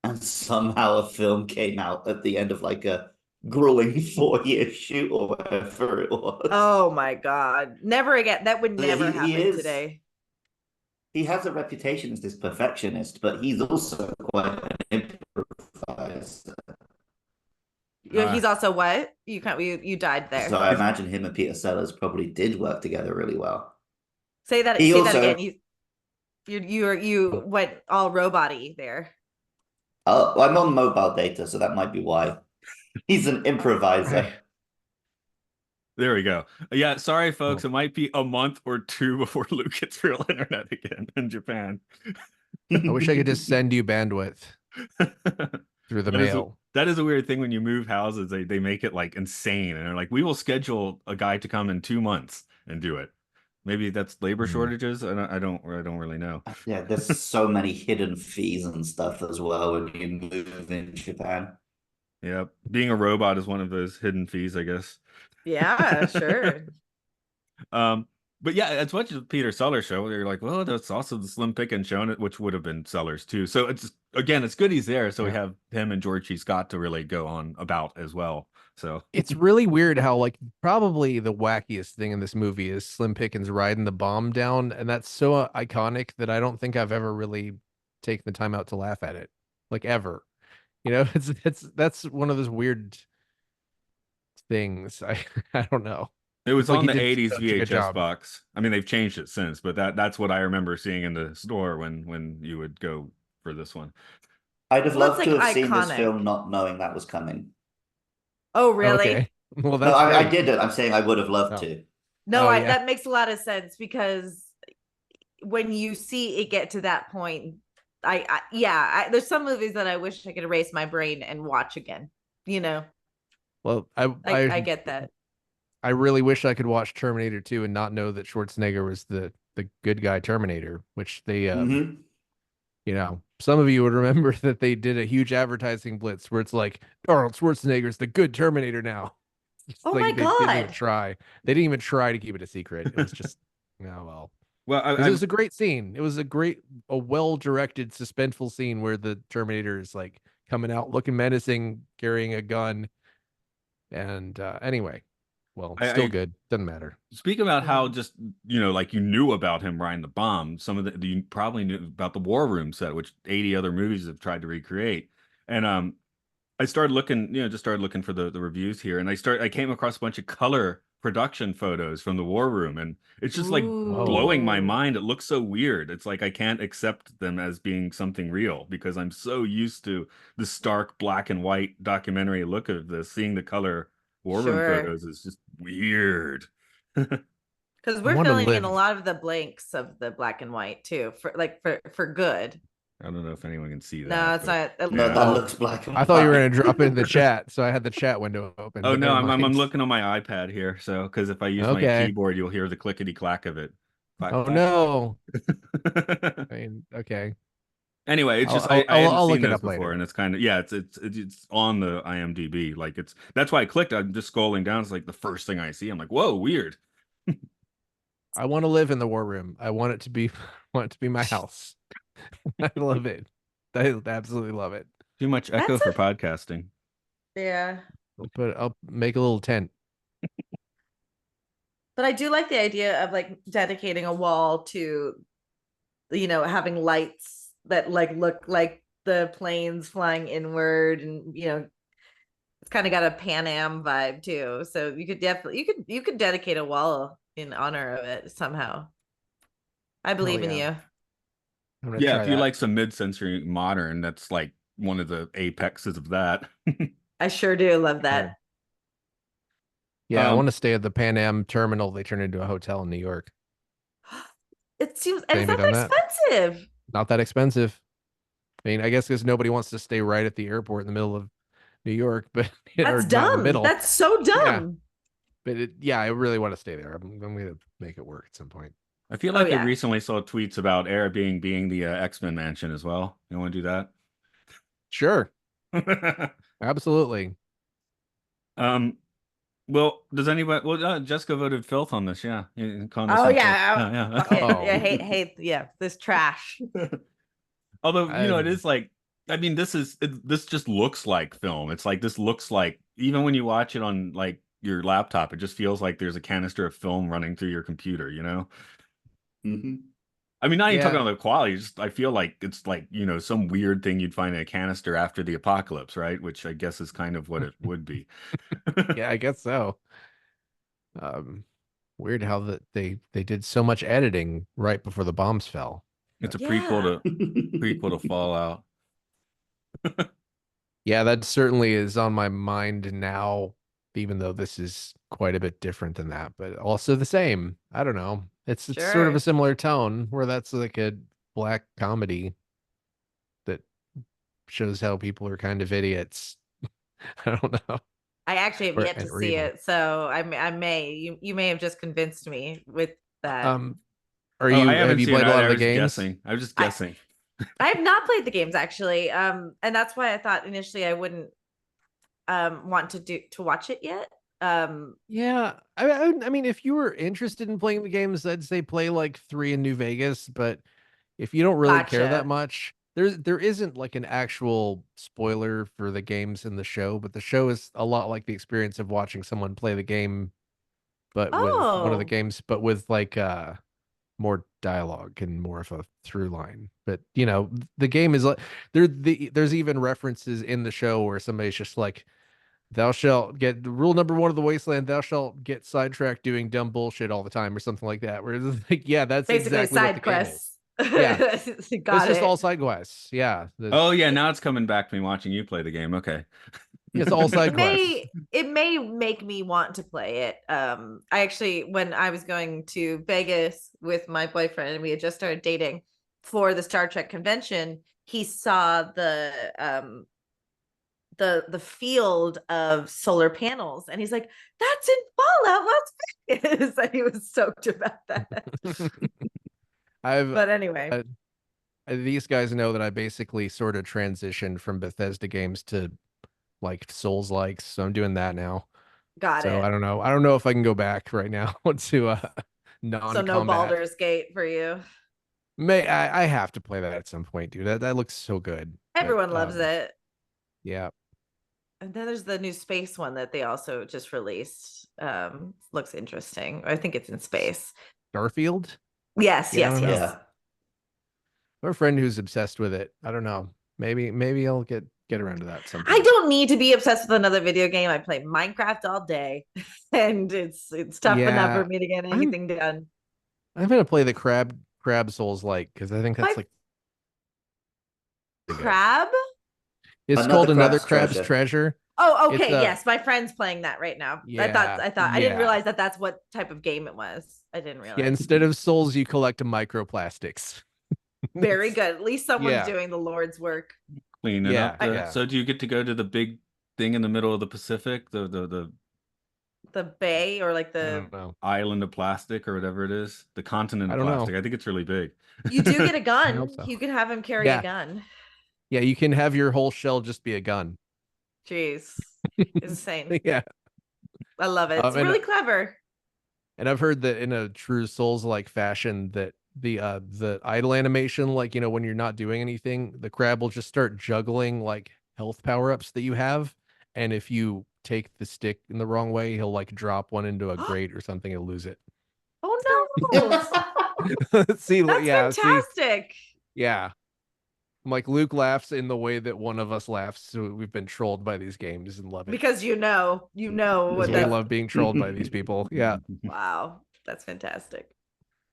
and somehow a film came out at the end of like a grueling 4-year shoot or whatever it was. Oh my God. Never again. That would Yeah, never he happen is. today. He has a reputation as this perfectionist, but he's also quite an improviser. He's also what? You died there. So I imagine him and Peter Sellers probably did work together really well. Say that He say that also, again. You went all robot-y there. I'm on mobile data, so that might be why. He's an improviser. There we go. Yeah, sorry, folks. It might be a month or two before Luke gets real internet again in Japan. I wish I could just send you bandwidth through the mail. That is a weird thing when you move houses. They make it like insane, and they're like, "We will schedule a guy to come in 2 months and do it." Maybe that's labor shortages. I don't really know. Yeah, there's so many hidden fees and stuff as well when you move in Japan. Yeah, being a robot is one of those hidden fees, I guess. Yeah, sure. But yeah, as much as Peter Sellers show, you're like, well, there's also the Slim Pickens show, which would have been Sellers too. So it's good he's there. So we have him and George C. Scott to really go on about as well. So it's really weird how like probably the wackiest thing in this movie is Slim Pickens riding the bomb down, and that's so iconic that I don't think I've ever really taken the time out to laugh at it, like ever. You know, that's one of those weird things. I don't know. it was It's on like the he did 80s such a good VHS job. box. I mean, they've changed it since, but that's what I remember seeing in the store when you would go for this one. I'd have Well, it's, loved to like, have seen this iconic. film not knowing that was coming. Oh, really? Okay. Well, No, that's I great. didn't. I'm saying I would have loved Oh. to. No, Oh, yeah. that makes a lot of sense because when you see it get to that point, there's some movies that I wish I could erase my brain and watch again. You know, Well, I get that. I really wish I could watch Terminator 2 and not know that Schwarzenegger was the good guy Terminator, which they Mhm. you know, some of you would remember that they did a huge advertising blitz where it's like Arnold Schwarzenegger's the good Terminator now. It's Oh like my they didn't even God. try. They didn't even try to keep it a secret. It was just, oh well. Well, 'Cause it was a great scene. It was a well-directed, suspenseful scene where the Terminator is like coming out looking menacing, carrying a gun. And anyway, well, still good. Doesn't matter. Speak about how just, like you knew about him riding the bomb. Some of you probably knew about the War Room set, which 80 other movies have tried to recreate. And I started looking, just started looking for the reviews here, and I came across a bunch of color production photos from the War Room, and it's just like blowing my mind. It looks so weird. It's like I can't accept them as being something real because I'm so used to the stark black and white documentary look of this. Seeing the color War Room photos is just weird. Because we're filling in a lot of the blanks of the black and white too, for good. I don't know if anyone can see that. No, it's not. No, that looks black and white. I thought you were going to drop it in the chat, so I had the chat window open. Oh no, I'm looking on my iPad here. So because if I use my keyboard, you'll hear the clickety clack of it. Clack, clack. No. I mean, okay. Anyway, it's just I hadn't seen those before, later. and it's kind of it's on the IMDb. Like that's why I clicked. I'm just scrolling down. It's like the first thing I see. I'm like, whoa, weird. I want to live in the War Room. I want it to be my house. I love it. I absolutely love it. Too much echo for podcasting. Yeah. I'll make a little tent. But I do like the idea of like dedicating a wall to, having lights that like look like the planes flying inward, and it's kind of got a Pan Am vibe too. So you could definitely you could dedicate a wall in honor of it somehow. I believe in you. Yeah, if you like some mid-century modern, that's like one of the apexes of that. I sure do love that. Yeah, I want to stay at the Pan Am terminal. They turned into a hotel in New York. It seems it's not that expensive. Not that expensive. I mean, I guess because nobody wants to stay right at the airport in the middle of New York, but that's dumb. That's so dumb. Yeah. But I really want to stay there. I'm going to make it work at some point. I feel like I recently saw tweets about Air being the X-Men mansion as well. You want to do that? Sure. Absolutely. Well, does anybody? Well, Jessica voted Filth on this. Yeah. Oh yeah. Yeah. Hate. Yeah. This trash. Although it is like I mean, this just looks like film. It's like this looks like even when you watch it on like your laptop, it just feels like there's a canister of film running through your computer, you know? Hmm. I mean, not even talking Yeah, about the quality, just I feel like it's like, some weird thing you'd find in a canister after the apocalypse, right? Which I guess is kind of what it would be. yeah, I guess so. Um, Weird how that they did so much editing right before the bombs fell. It's a Yeah. prequel to Fallout. Yeah, that certainly is on my mind now, even though this is quite a bit different than that, but also the same. I don't know. It's sort of a Sure. similar tone where that's like a black comedy that shows how people are kind of idiots. I don't know. I actually have yet to Or see evil. it, so I may you may have just convinced me with that. Um, Oh, I have haven't you seen it played a lot either. of I the was games? guessing. I was just I guessing. I have not played the games actually, and that's why I thought initially I wouldn't want to watch it yet. Yeah, I mean, if you were interested in playing the games, I'd say play like 3 in New Vegas, but if you don't really care that Gotcha. much, there isn't like an actual spoiler for the games in the show, but the show is a lot like the experience of watching someone play the game, but with one of the Oh, games, but with like more dialogue and more of a through line. But the game is like there's even references in the show where somebody's just like, thou shalt get rule number 1 of the wasteland, thou shalt get sidetracked doing dumb bullshit all the time or something like that. Where it's like, yeah, that's basically exactly what the side game is. quests. Yeah. It's Got just all it. side quests. Yeah. Oh yeah, now it's coming back to me watching you play the game. Okay. It's all It side quests. may it may make me want to play it. I actually, when I was going to Vegas with my boyfriend and we had just started dating for the Star Trek convention, he saw the field of solar panels and he's like, that's in Fallout Las Vegas. And he was stoked about that. I've But anyway, uh, these guys know that I basically sort of transitioned from Bethesda games to like Souls likes, so I'm doing that now. got So it. I don't know if I can go back right now to So no non-combat. Baldur's Gate for you. I have to play that at some point, dude. That looks so good. But Everyone loves it. yeah. And then there's the new space one that they also just released. Looks interesting. I think it's in space. Starfield? Yes, Yeah, I yes, don't know. yes. Yeah. I have a friend who's obsessed with it. I don't know. Maybe I'll get around to that at some I point. don't need to be obsessed with another video game. I play Minecraft all day, and it's tough enough for Yeah. me to get I'm anything done. I'm gonna play the crab souls like because I think My that's like pretty good. crab. It's Another called Another crab's Crab's treasure. Treasure. Oh, It's okay. Yes, my friend's playing that right now. yeah, I didn't yeah. realize that that's what type of game it was. I didn't Yeah, realize. instead of souls, you collect microplastics. Very good. At least someone's Yeah, doing the Lord's work. Cleaning yeah, up I, the. yeah. So do you get to go to the big thing in the middle of the Pacific, the bay or like I the don't know. island of plastic or whatever it is, the continent I of don't plastic? know. I think it's really big. you do get a I hope gun. so. You can have him carry a Yeah, gun. yeah. You can have your whole shell just be a gun. Jeez. It's insane. Yeah. I love it. It's And really clever. and I've heard that in a true Souls-like fashion that the idle animation, like when you're not doing anything, the crab will just start juggling like health power-ups that you have, and if you take the stick in the wrong way, he'll like drop one into a grate or something and lose it. Oh no. See, That's yeah, see, fantastic. yeah. I'm like Luke laughs in the way that one of us laughs. So we've been trolled by these games and love it Because you know because what we Yeah. that's love being trolled by these people. Yeah. wow. That's fantastic.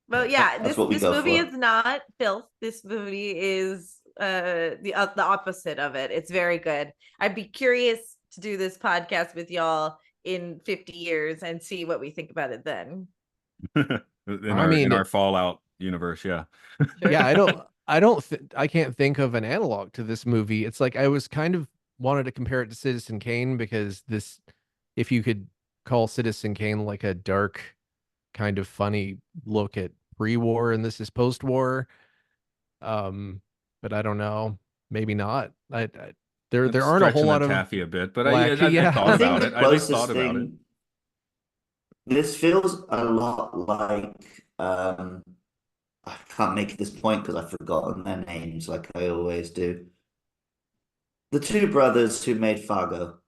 But yeah, That's this what we this go movie for. is not filth. This movie is the opposite of it. It's very good. I'd be curious to do this podcast with y'all in 50 years and see what we think about it then. I In mean, our Fallout universe, yeah. Sure. yeah, I can't think of an analog to this movie. It's like I was kind of wanted to compare it to Citizen Kane because this, if you could call Citizen Kane like a dark, kind of funny look at pre-war and this is post-war. Um, but I don't know, maybe not. That's There aren't a whole stretching the lot of taffy a bit, but black. I thought I Yeah. think about the it. I at least thought closest about it. thing, this feels a lot like, I can't make this point because I've forgotten their names like I always do. The two brothers who made Fargo.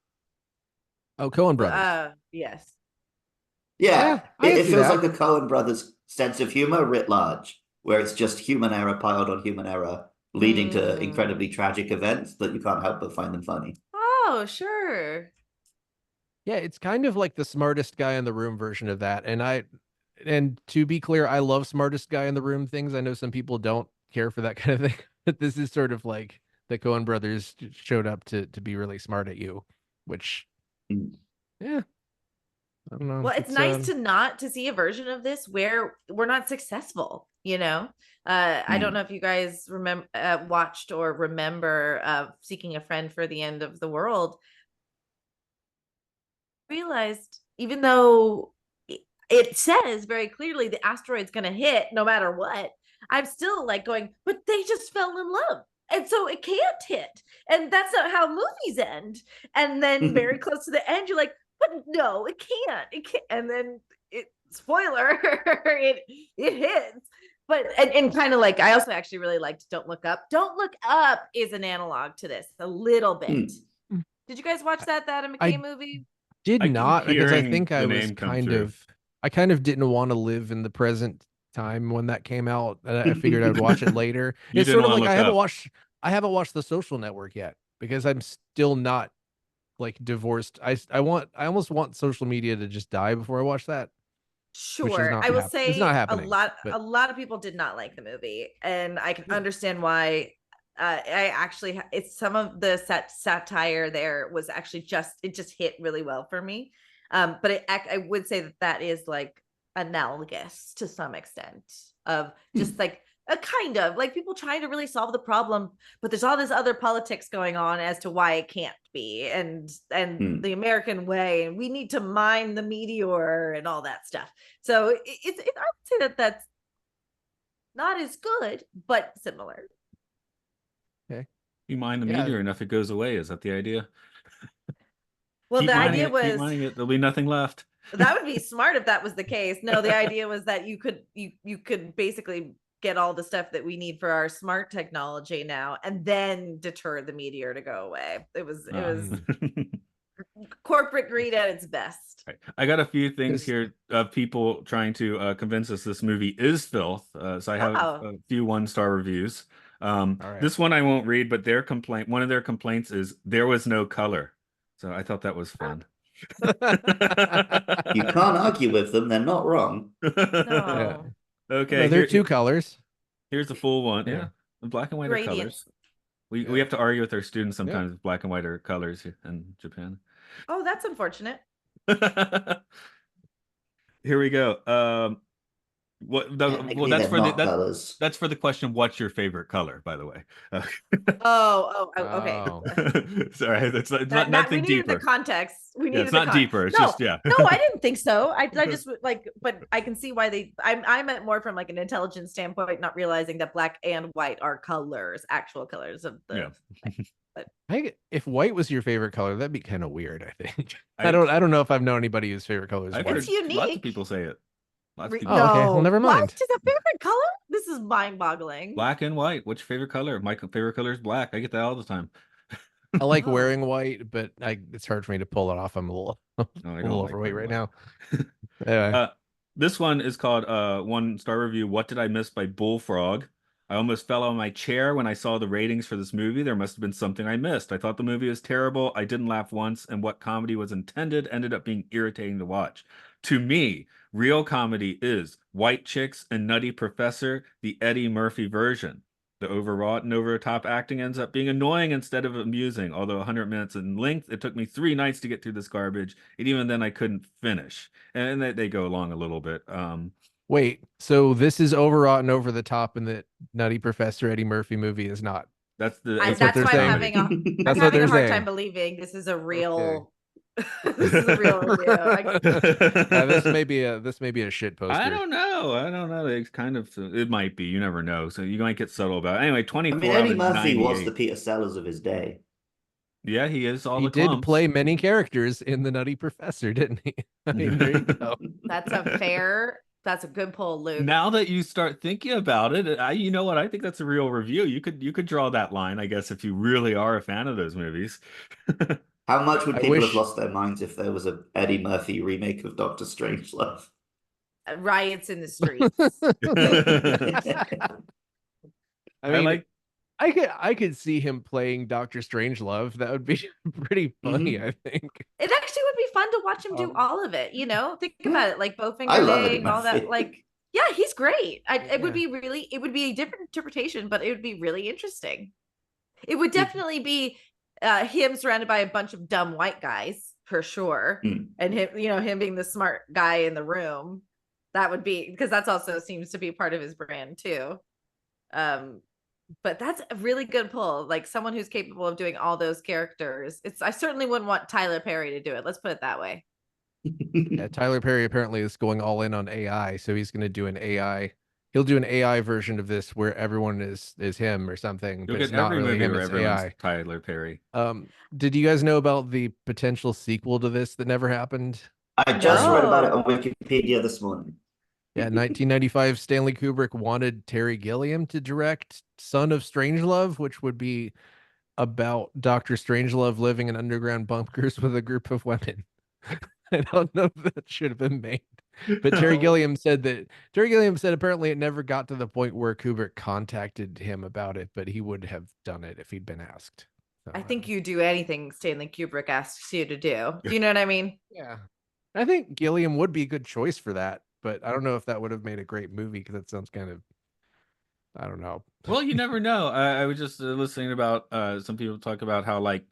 Oh, Coen Brothers. Yes. Yeah, I it see feels that. like a Coen Brothers sense of humor writ large, where it's just human error piled on human error, leading to incredibly tragic events that you can't help but find them funny. Oh, sure. Yeah, it's kind of like the smartest guy in the room version of that. And to be clear, I love smartest guy in the room things. I know some people don't care for that kind of thing, but this is sort of like the Coen brothers showed up to be really smart at you, which, Mm. yeah, I don't know. Well, it's nice to see a version of this where we're not successful, you know. I don't know if you guys remember watched or remember Seeking a Friend for the End of the World. Realized even though it says very clearly the asteroid's going to hit no matter what, I'm still like going, but they just fell in love. And so it can't hit. And that's not how movies end. And then very close to the end, you're like, but no, it can't. It can't. And then spoiler, it hits. But and kind of like I also actually really liked Don't Look Up. Don't Look Up is an analog to this a little bit. Did you guys watch that Adam McKay movie? Did I keep not, because I hearing think the I was name come kind through. of I kind of didn't want to live in the present time when that came out. And I figured I would watch it later. You It's didn't sort of wanna like look up. I haven't watched The Social Network yet because I'm still not like divorced. I almost want social media to just die before I watch that. Sure. I will It's say not happening. a lot of people did not like the movie, and I can understand why. I actually it's some of the satire there was actually it just hit really well for me. But I would say that is like analogous to some extent of just like a kind of like people trying to really solve the problem, but there's all this other politics going on as to why it can't be, and the American way, and we need to mine the meteor and all that stuff. So I would say that that's not as good, but similar. Okay. You mine the meteor enough, it goes away. Is that the idea? Well, keep the mining idea it, was keep mining it. There'll be nothing left. that would be smart if that was the case. No, the idea was that you could basically get all the stuff that we need for our smart technology now, and then deter the meteor to go away. It was corporate greed at its best. I got a few things here of people trying to convince us this movie is filth. So I have a few 1-star reviews. This one I won't read, but one of their complaints is there was no color. So I thought that was fun. You can't argue with them; they're not wrong. No. Yeah. Okay, no, there are two colors. Here's the full one. Yeah, the black and white are colors. We have to argue with our students sometimes if black and white are colors in Japan. Oh, that's unfortunate. Here we go. That's for the question. What's your favorite color? By the way. Okay. Sorry, it's not nothing we deeper. The context. We needed it's not deeper. It's just No, I didn't think so. I just like, but I can see why I meant more from like an intelligence standpoint, not realizing that black and white are colors, actual colors of the. But I think if white was your favorite color, that'd be kind of weird. I think I don't know if I've known anybody whose favorite color is white. It's unique. Lots of people say it. Okay. Well, never mind. What is a favorite color? This is mind-boggling. Black and white. What's your favorite color? My favorite color is black. I get that all the time. I like wearing white, but it's hard for me to pull it off. I'm a little overweight right now. Anyway. This one is called 1-star review. What Did I Miss by Bullfrog? I almost fell on my chair when I saw the ratings for this movie. There must have been something I missed. I thought the movie was terrible. I didn't laugh once, and what comedy was intended ended up being irritating to watch. To me, real comedy is White Chicks and Nutty Professor, the Eddie Murphy version. The overwrought and over-the-top acting ends up being annoying instead of amusing. Although 100 minutes in length, it took me 3 nights to get through this garbage, and even then I couldn't finish. And they go along a little bit. Wait, so this is overwrought and over the top, and the Nutty Professor Eddie Murphy movie is not. That's what I'm having a hard time believing this is a real. This is a real review. This may be a shit poster. I don't know. It's kind of, it might be. You never know. So you might get subtle about it. Anyway, 24 Eddie Murphy was the Peter Sellers of his day. Yeah, he is. He did play many characters in The Nutty Professor, didn't he? I mean, there you go. That's a fair That's a good pull, Luke. Now that you start thinking about it, you know what? I think that's a real review. You could draw that line, I guess, if you really are a fan of those movies. How much would I people have wish lost their minds if there was a Eddie Murphy remake of Doctor Strangelove? Riots in the streets. I I mean, like I could see him playing Doctor Strangelove. That would be pretty funny, I think. It actually would be fun to watch him do Um, all of it. Think yeah. about it, like I Bowfinger love Day Eddie and all that. Murphy. Like, yeah, he's great. It would Yeah. be it would be a different interpretation, but it would be really interesting. It would definitely be him surrounded by a bunch of dumb white guys for sure, and him being the smart guy in the room. That would be, because that's also seems to be part of his brand too. But that's a really good pull. Like someone who's capable of doing all those characters. I certainly wouldn't want Tyler Perry to do it. Let's put it that way. Yeah, Tyler Perry apparently is going all in on AI, so he's going to do an AI. He'll do an AI version of this where everyone is him or something, you'll but get it's not every really movie him. where It's everyone's AI. Tyler Perry. Did you guys know about the potential sequel to this that never happened? I just read about it No. on Wikipedia this morning. Yeah, 1995, Stanley Kubrick wanted Terry Gilliam to direct Son of Strangelove, which would be about Dr. Strangelove living in underground bunkers with a group of women. I don't know if that should have been made. But Terry Gilliam said apparently it never got to the point where Kubrick contacted him about it, but he would have done it if he'd been asked. So, I think you do anything Stanley Kubrick asks you to do. Do you know what I mean? yeah. I think Gilliam would be a good choice for that, but I don't know if that would have made a great movie because that sounds kind of, I don't know. Well, you never know. I was just listening about some people talk about how, like,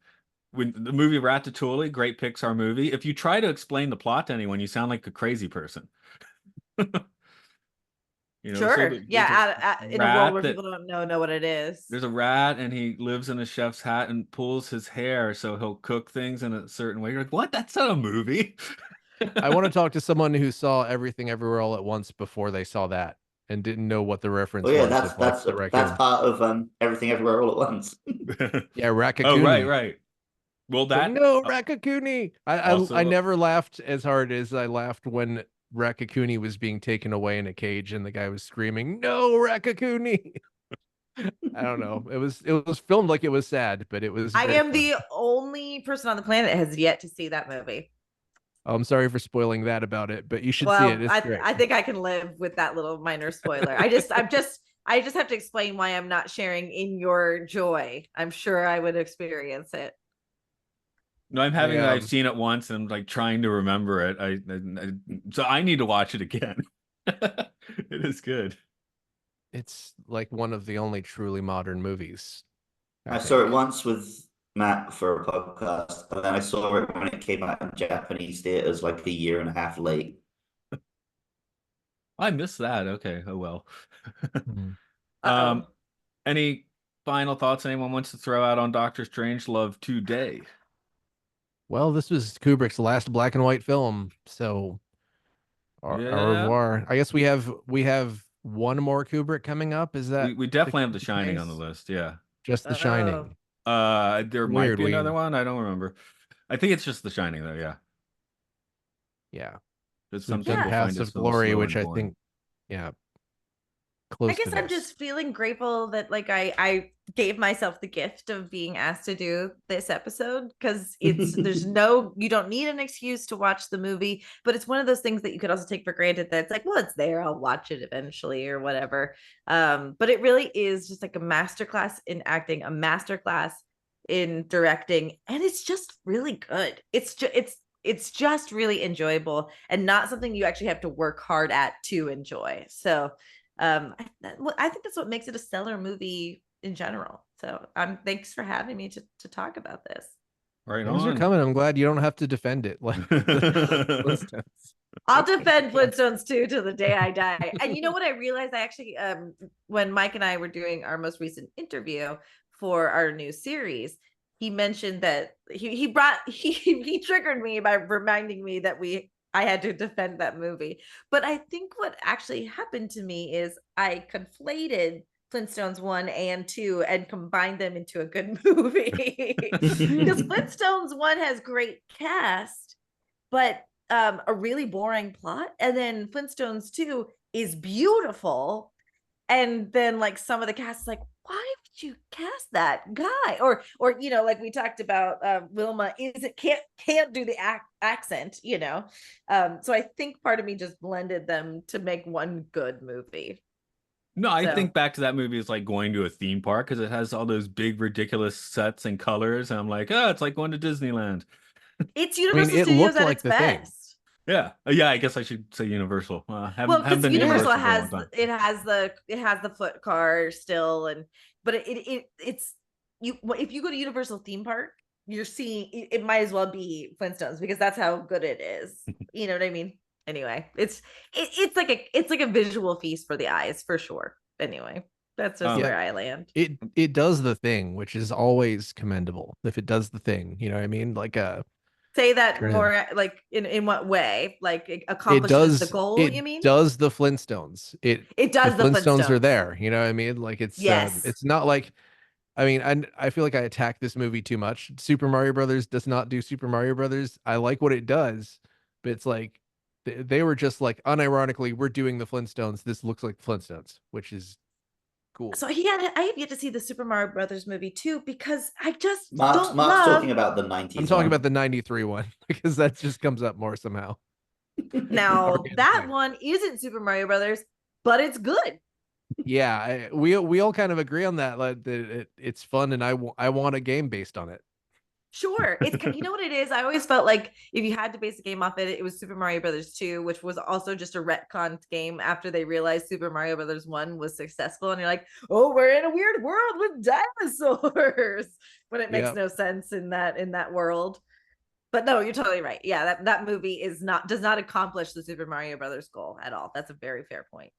when the movie Ratatouille, great Pixar movie, if you try to explain the plot to anyone, you sound like a crazy person. So Sure. there's Yeah. a In a world rat where that people don't know what it is. there's a rat and he lives in a chef's hat and pulls his hair so he'll cook things in a certain way. You're like, what? That's not a movie. I want to talk to someone who saw Everything Everywhere All at Once before they saw that and didn't know what the reference Oh yeah, was that's of like that's the that's raccoon. part of Everything Everywhere All at Once. Yeah, Oh, Raccacoonie. right. Well, It's like, that no, Raccacoonie. I also never laughed as hard as I laughed when Raccacoonie was being taken away in a cage and the guy was screaming, "No, Raccacoonie!" I don't know. It was filmed like it was sad, but it was. I very am funny. the only person on the planet that has yet to see that movie. I'm sorry for spoiling that about it, but you should see it. Well, It's great. I think I can live with that little minor spoiler. I just have to explain why I'm not sharing in your joy. I'm sure I would experience it. no, I've seen it once and I'm like trying to remember it. So I need to watch it again. It is good. It's like one of the only truly modern movies. I saw it think. once with Matt for a podcast, and then I saw it when it came out in Japanese theaters like a year and a half late. I missed that. Okay. Oh well. Mhm. Um, any final thoughts anyone wants to throw out on Doctor Strangelove today? Well, this was Kubrick's last black and white film, so au Yeah. revoir. I guess we have one more Kubrick coming up. Is that We definitely have The Shining on the list. Yeah. just The Shining? There might Weird. be another one. I don't remember. I think it's just The Shining though. Yeah. Yeah. Because We've some done people find Paths his of film Glory, slow which and I boring. think, yeah, I close guess to I'm this. just feeling grateful that like I gave myself the gift of being asked to do this episode, because you don't need an excuse to watch the movie, but it's one of those things that you could also take for granted that it's like, well, it's there, I'll watch it eventually or whatever. But it really is just like a masterclass in acting, a masterclass in directing, and it's just really good. It's just really enjoyable and not something you actually have to work hard at to enjoy. So I think that's what makes it a stellar movie in general. So thanks for having me to talk about this. Right Thanks for on. coming. I'm glad you don't have to defend it like the Flintstones. I'll defend Flintstones 2 till the day I die. And you know what I realized? I actually, when Mike and I were doing our most recent interview for our new series, he mentioned that he triggered me by reminding me that I had to defend that movie. But I think what actually happened to me is I conflated Flintstones 1 and 2 and combined them into a good movie. Because Flintstones 1 has great cast, but a really boring plot, and then Flintstones 2 is beautiful, and then like some of the cast is like, why would you cast that guy? Or you know, like we talked about, Wilma can't do the accent, you know. So I think part of me just blended them to make one good movie. No, I So think back to that movie as like going to a theme park because it has all those big ridiculous sets and colors, and I'm like, oh, it's like going to Disneyland. it's I mean, Universal it Studios looked at like its the thing. best. Yeah, yeah. I guess I should say Universal. Well, Haven't because been to Universal Universal for a long has time. it has the foot car still, and but it's you, if you go to Universal theme park, you're seeing it might as well be Flintstones because that's how good it is. You know what I mean? Anyway, it's like a visual feast for the eyes for sure. Anyway, that's just Yeah. where I land. It does the thing, which is always commendable. If it does the thing, you know what I mean? Like Say that trying to- more, like in what way? Like it it accomplishes the does goal, it you mean? does the Flintstones. It The does the Flintstones are Flintstones. there, you know what I mean? Like Yes. it's not like, I mean, I feel like I attack this movie too much. Super Mario Brothers does not do Super Mario Brothers. I like what it does, but it's like they were just like unironically, we're doing the Flintstones. This looks like Flintstones, which is cool. So I have yet to see the Super Mario Brothers movie too because I just Mark's don't Mark's love. talking about the 90s I'm talking one. about the 93 one because that just comes up more somehow. Now that Organically. one isn't Super Mario Brothers, but it's good. Yeah, we all kind of agree on that. Like that it's fun, and I want a game based on it. Sure, it's you know what it is. I always felt like if you had to base a game off it, it was Super Mario Brothers 2, which was also just a retconned game after they realized Super Mario Brothers 1 was successful, and you're like, oh, we're in a weird world with dinosaurs, when it makes Yep. no sense in that world. But no, you're totally right. Yeah, that movie does not accomplish the Super Mario Brothers goal at all. That's a very fair point.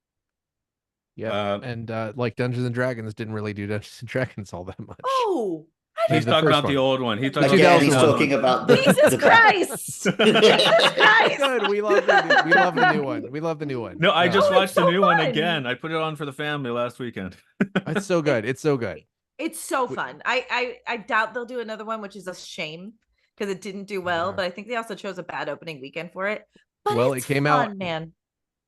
Yep. And like Dungeons and Dragons didn't really do Dungeons and Dragons all that much. Oh, He's The talking first about the one. old one. He's talking The Again, about he's 2001 talking one. about the Jesus the Christ! Jesus It's Christ! good. We love the new one. We love the new one. No, I just Oh, watched it's the so new one fun. again. I put it on for the family last weekend. It's so good. It's so good. It's so fun. I doubt they'll do another one, which is a shame because it didn't do well. Yeah. But I think they also chose a bad opening weekend for it. But Well, it's it came fun, out man.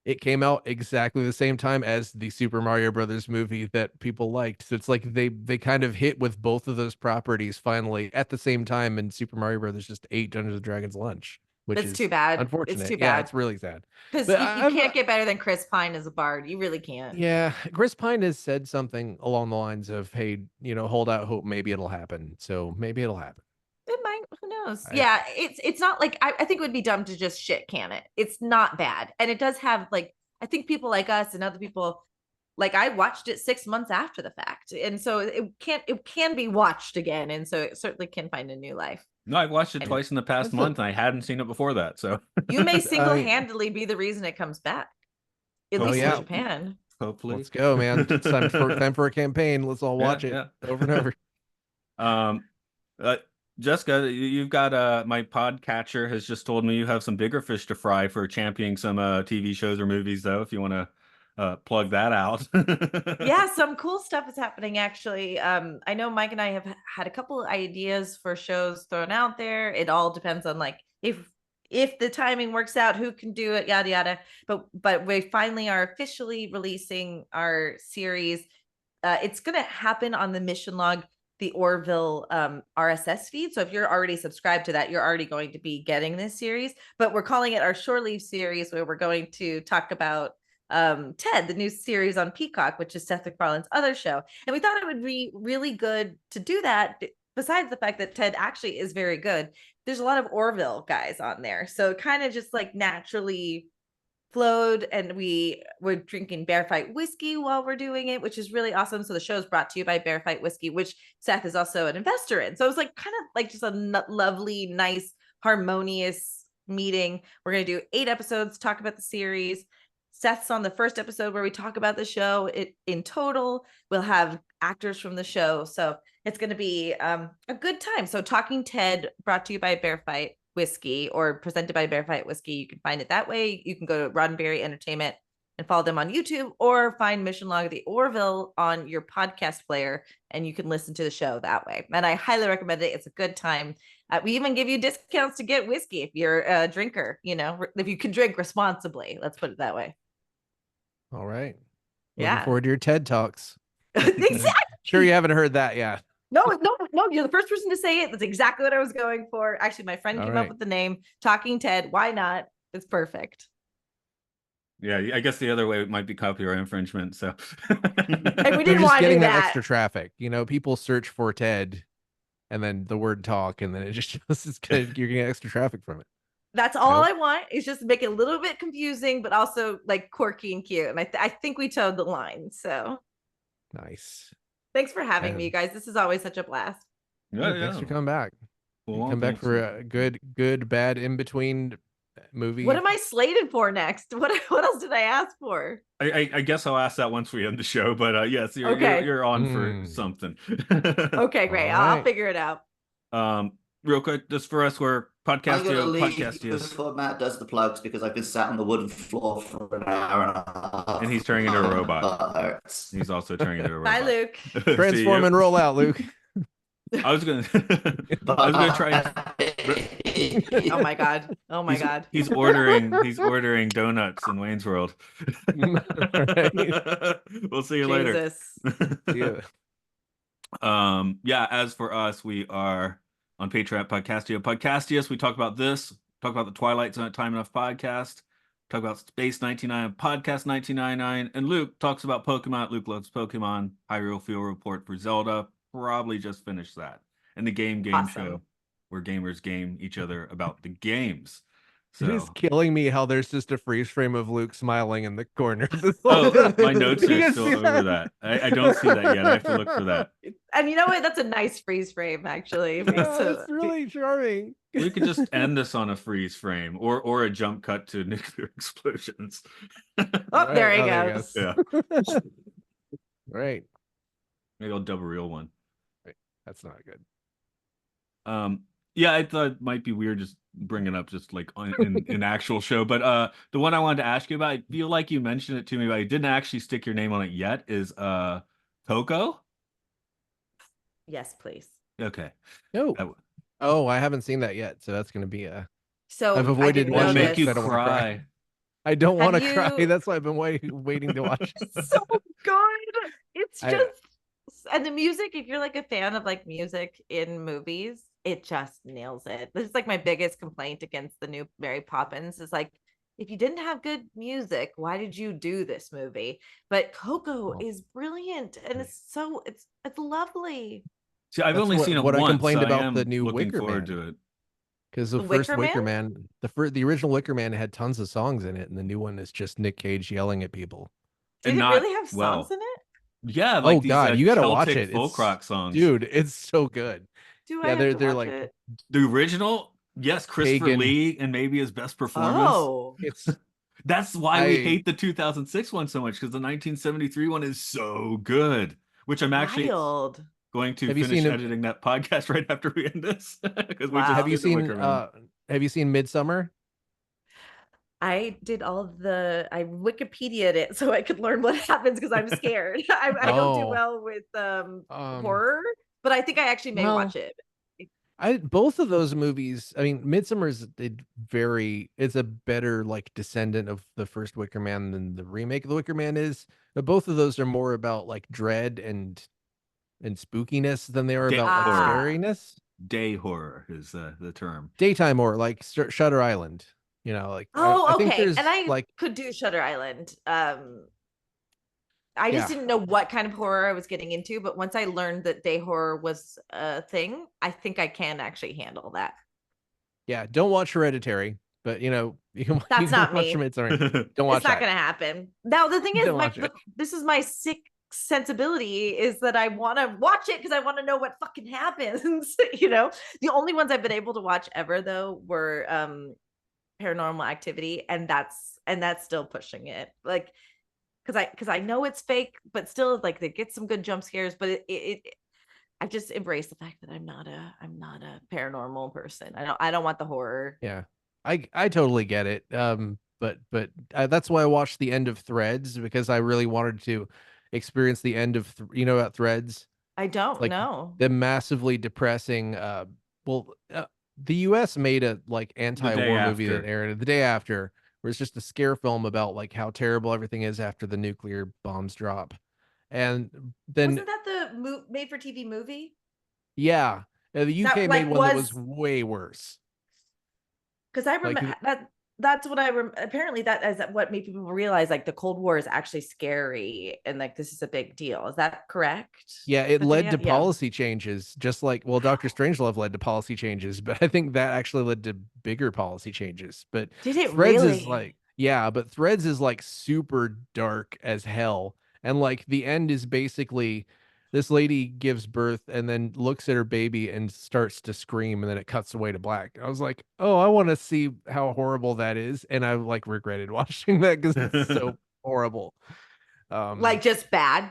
it came out exactly the same time as the Super Mario Brothers movie that people liked. So it's like they kind of hit with both of those properties finally at the same time, and Super Mario Brothers just ate Dungeons and Dragons lunch, which It's is too bad. unfortunate. It's too Yeah, bad. it's really sad. Because But you can't get better than Chris Pine as a bard. You really can't. Yeah, Chris Pine has said something along the lines of, "Hey, hold out hope. Maybe it'll happen." So maybe it'll happen. It might. Who knows? I- Yeah, it's not like I think it would be dumb to just shit can it. It's not bad, and it does have like I think people like us and other people like I watched it 6 months after the fact, and so it can be watched again, and so it certainly can find a new life. No, I've watched it And twice in the past That's month, and I hadn't seen it before that. So you may single-handedly be the reason it comes back, at Oh, least yeah. in Japan. hopefully, Let's go, man. It's time for a campaign. Let's all watch it yeah. over and over. Jessica, you've got my podcatcher has just told me you have some bigger fish to fry for championing some TV shows or movies, though. If you want to plug that out. Yeah, some cool stuff is happening actually. I know Mike and I have had a couple of ideas for shows thrown out there. It all depends on like if the timing works out, who can do it, yada yada. But we finally are officially releasing our series. It's gonna happen on the Mission Log, the Orville RSS feed. So if you're already subscribed to that, you're already going to be getting this series. But we're calling it our Shore Leave series, where we're going to talk about Ted, the new series on Peacock, which is Seth MacFarlane's other show. And we thought it would be really good to do that. Besides the fact that Ted actually is very good, there's a lot of Orville guys on there. So it kind of just like naturally flowed, and we were drinking Bear Fight whiskey while we're doing it, which is really awesome. So the show is brought to you by Bear Fight whiskey, which Seth is also an investor in. So it was like kind of like just a lovely, nice, harmonious meeting. We're going to do 8 episodes, talk about the series. Seth's on the first episode where we talk about the show. In total, we'll have actors from the show. So it's going to be a good time. So Talking Ted, brought to you by Bear Fight whiskey, or presented by Bear Fight whiskey. You can find it that way. You can go to Roddenberry Entertainment and follow them on YouTube, or find Mission Log of the Orville on your podcast player, and you can listen to the show that way. And I highly recommend it. It's a good time. We even give you discounts to get whiskey if you're a drinker, if you can drink responsibly. Let's put it that way. All right. Yeah. Looking forward to your TED Talks. Exactly. Sure you haven't heard that yet. No, you're the first person to say it. That's exactly what I was going for. Actually, my friend came up with the name Talking Ted. Why not? It's perfect. Yeah, I guess the other way it might be copyright infringement. So And we They're didn't just want to do getting that that. extra traffic. People search for TED and then the word talk, and then it just shows you're getting extra traffic from it. That's all I want. Is just to make it a little bit confusing, but also like quirky and cute. And I think we towed the line. So nice. Thanks for having me, you guys. This is always such a blast. Thanks for coming back. Well, come back for a good, bad, in between movie. What am I slated for next? What else did I ask for? I guess I'll ask that once we end the show. But yes, you're on for something. Okay, great. I'll figure it out. Real quick, just for us, we're Podcastio. Before Matt does the plugs, because I've been sat on the wooden floor for an hour and a half. And he's turning into a robot. He's also turning into a robot. Bye, Luke. Transform and roll out, Luke. I was gonna try. Oh my god. He's ordering donuts in Wayne's World. We'll see you later. Yeah. As for us, we are on Patreon at Podcastius. We talk about this. Talk about the Twilight Zone at Time Enough podcast. Talk about Space 99 Podcast 1999. And Luke talks about Pokemon. Luke loves Pokemon. Hyrule Field Report for Zelda. Probably just finished that. And the game show where gamers game each other about the games. So it is killing me how there's just a freeze frame of Luke smiling in the corner. My notes are still over that. I don't see that yet. I have to look for that. And you know what? That's a nice freeze frame, actually. It's really charming. We could just end this on a freeze frame or a jump cut to nuclear explosions. Oh, there he goes. Yeah. Right. Maybe I'll double reel one. Right. That's not good. Yeah, I thought it might be weird just bringing up just like in actual show, but the one I wanted to ask you about, I feel like you mentioned it to me, but I didn't actually stick your name on it yet, is Coco? Yes, please. Okay. Oh, I haven't seen that yet, so that's going to be So I've avoided watching it. Make you cry. I don't want to cry. That's why I've been waiting to watch it. It's so good. It's just and the music, if you're like a fan of like music in movies, it just nails it. This is like my biggest complaint against the new Mary Poppins is like, if you didn't have good music, why did you do this movie? But Coco is brilliant, and it's lovely. See, I've only seen it once. I complained so about the new Wicker Man. To it. Because the first Wicker Man, the original Wicker Man had tons of songs in it, and the new one is just Nick Cage yelling at people. Did it really have songs in it? Yeah. Like these, you got to watch it. Folk rock songs, dude. It's so good. They're like it? The original. Yes, Christopher Lee, and maybe his best performance. Oh, that's why we hate the 2006 one so much, because the 1973 one is so good. Which I'm actually going to finish editing that podcast right after we end this. Because have you seen Midsummer? I did I Wikipedia'd it so I could learn what happens because I'm scared. I don't do well with horror, but I think I actually may watch it. Both of those movies, I mean, Midsummer is it's a better like descendant of the first Wicker Man than the remake of the Wicker Man is. But both of those are more about like dread and spookiness than they are about like scariness. Day horror is the term. Daytime horror, like Shutter Island. Like I think there's, and I could do Shutter Island. I just didn't know what kind of horror I was getting into, but once I learned that day horror was a thing, I think I can actually handle that. Yeah, don't watch Hereditary, but you can. That's not me. Don't watch. It's not going to happen. Now the thing is, this is my sick sensibility is that I want to watch it because I want to know what fucking happens. The only ones I've been able to watch ever though were Paranormal Activity, and that's still pushing it, like because I know it's fake, but still like they get some good jump scares, but I just embrace the fact that I'm not a paranormal person. I don't want the horror. Yeah, I totally get it. but that's why I watched the end of Threads, because I really wanted to experience the end of about Threads. I don't Like know. the massively depressing. Well, the U.S. made a like day anti-war movie that after. aired the day after, where it's just a scare film about like how terrible everything is after the nuclear bombs drop, and then Wasn't that the made for TV movie? yeah, the UK That made like one that was was way worse. because I Like remember that's what apparently that is what made people realize like the Cold War is actually scary and like this is a big deal. Is that correct? yeah, it led Virginia? to Yeah. policy changes, just like Dr. Strangelove led to policy changes, but I think that actually led to bigger policy changes. But Did it Threads is really? like, yeah, but Threads is like super dark as hell. And like the end is basically this lady gives birth and then looks at her baby and starts to scream, and then it cuts away to black. I was like, oh, I want to see how horrible that is. And I like regretted watching that because it's so horrible. Like just bad?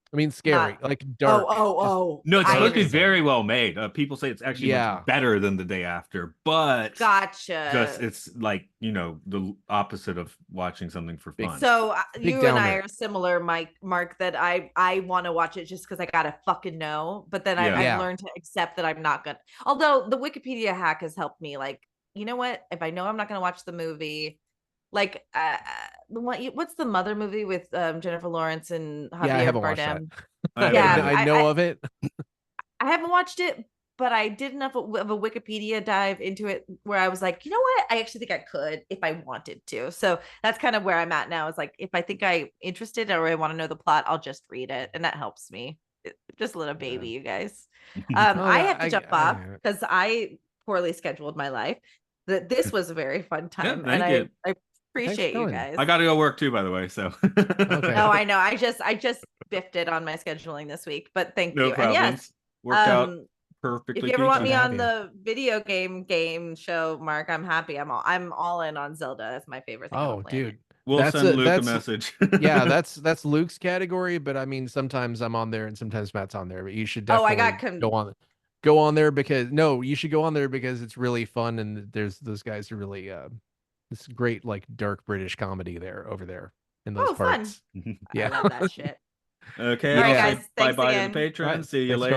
I mean, scary, Not like oh, dark. oh, Just oh. No, it's I supposed to be understand. very well made. People say it's actually much yeah. better than the day after, but just Gotcha. it's like the opposite of watching something for Big- fun. So Big you and I downer. are similar, Mark, that I want to watch it just because I gotta fucking know. But then Yeah. I've learned to accept that I'm not gonna. Although the Wikipedia hack has helped me. Like, you know what? If I know I'm not gonna watch the movie, like the one, what's the Mother movie with Jennifer Lawrence and Yeah, I Javier haven't watched that. Bardem? I haven't Yeah, either. I know of it. I haven't watched it, but I did enough of a Wikipedia dive into it where I was like, you know what? I actually think I could if I wanted to. So that's kind of where I'm at now. Is like if I think I'm interested or I want to know the plot, I'll just read it, and that helps me. Just a little baby, you guys. Oh, I yeah, have to jump off because I poorly scheduled my life. That this was a very fun Yeah, time, and thank you. I Thanks for appreciate you coming. guys. I got to go work too, by the way. So Okay. Oh, I know. I just biffed it on my scheduling this week, but thank no you. And yes, problems. Worked out if perfectly. you ever want Good me to have on you. the video game show, Mark, I'm happy. I'm all in on Zelda. That's my favorite thing on the Oh, planet. dude. We'll send Luke a message. Yeah, that's Luke's category, but I mean sometimes I'm on there and sometimes Matt's on there, but you should Oh, I definitely got go on there because no, you should go on there because it's really fun and there's those guys are really this great like dark British comedy over there in those fun. parts. I Yeah. love that shit. Okay, All right, I'll guys. say Thanks bye-bye to the again. patrons. Right. See you Thanks for later.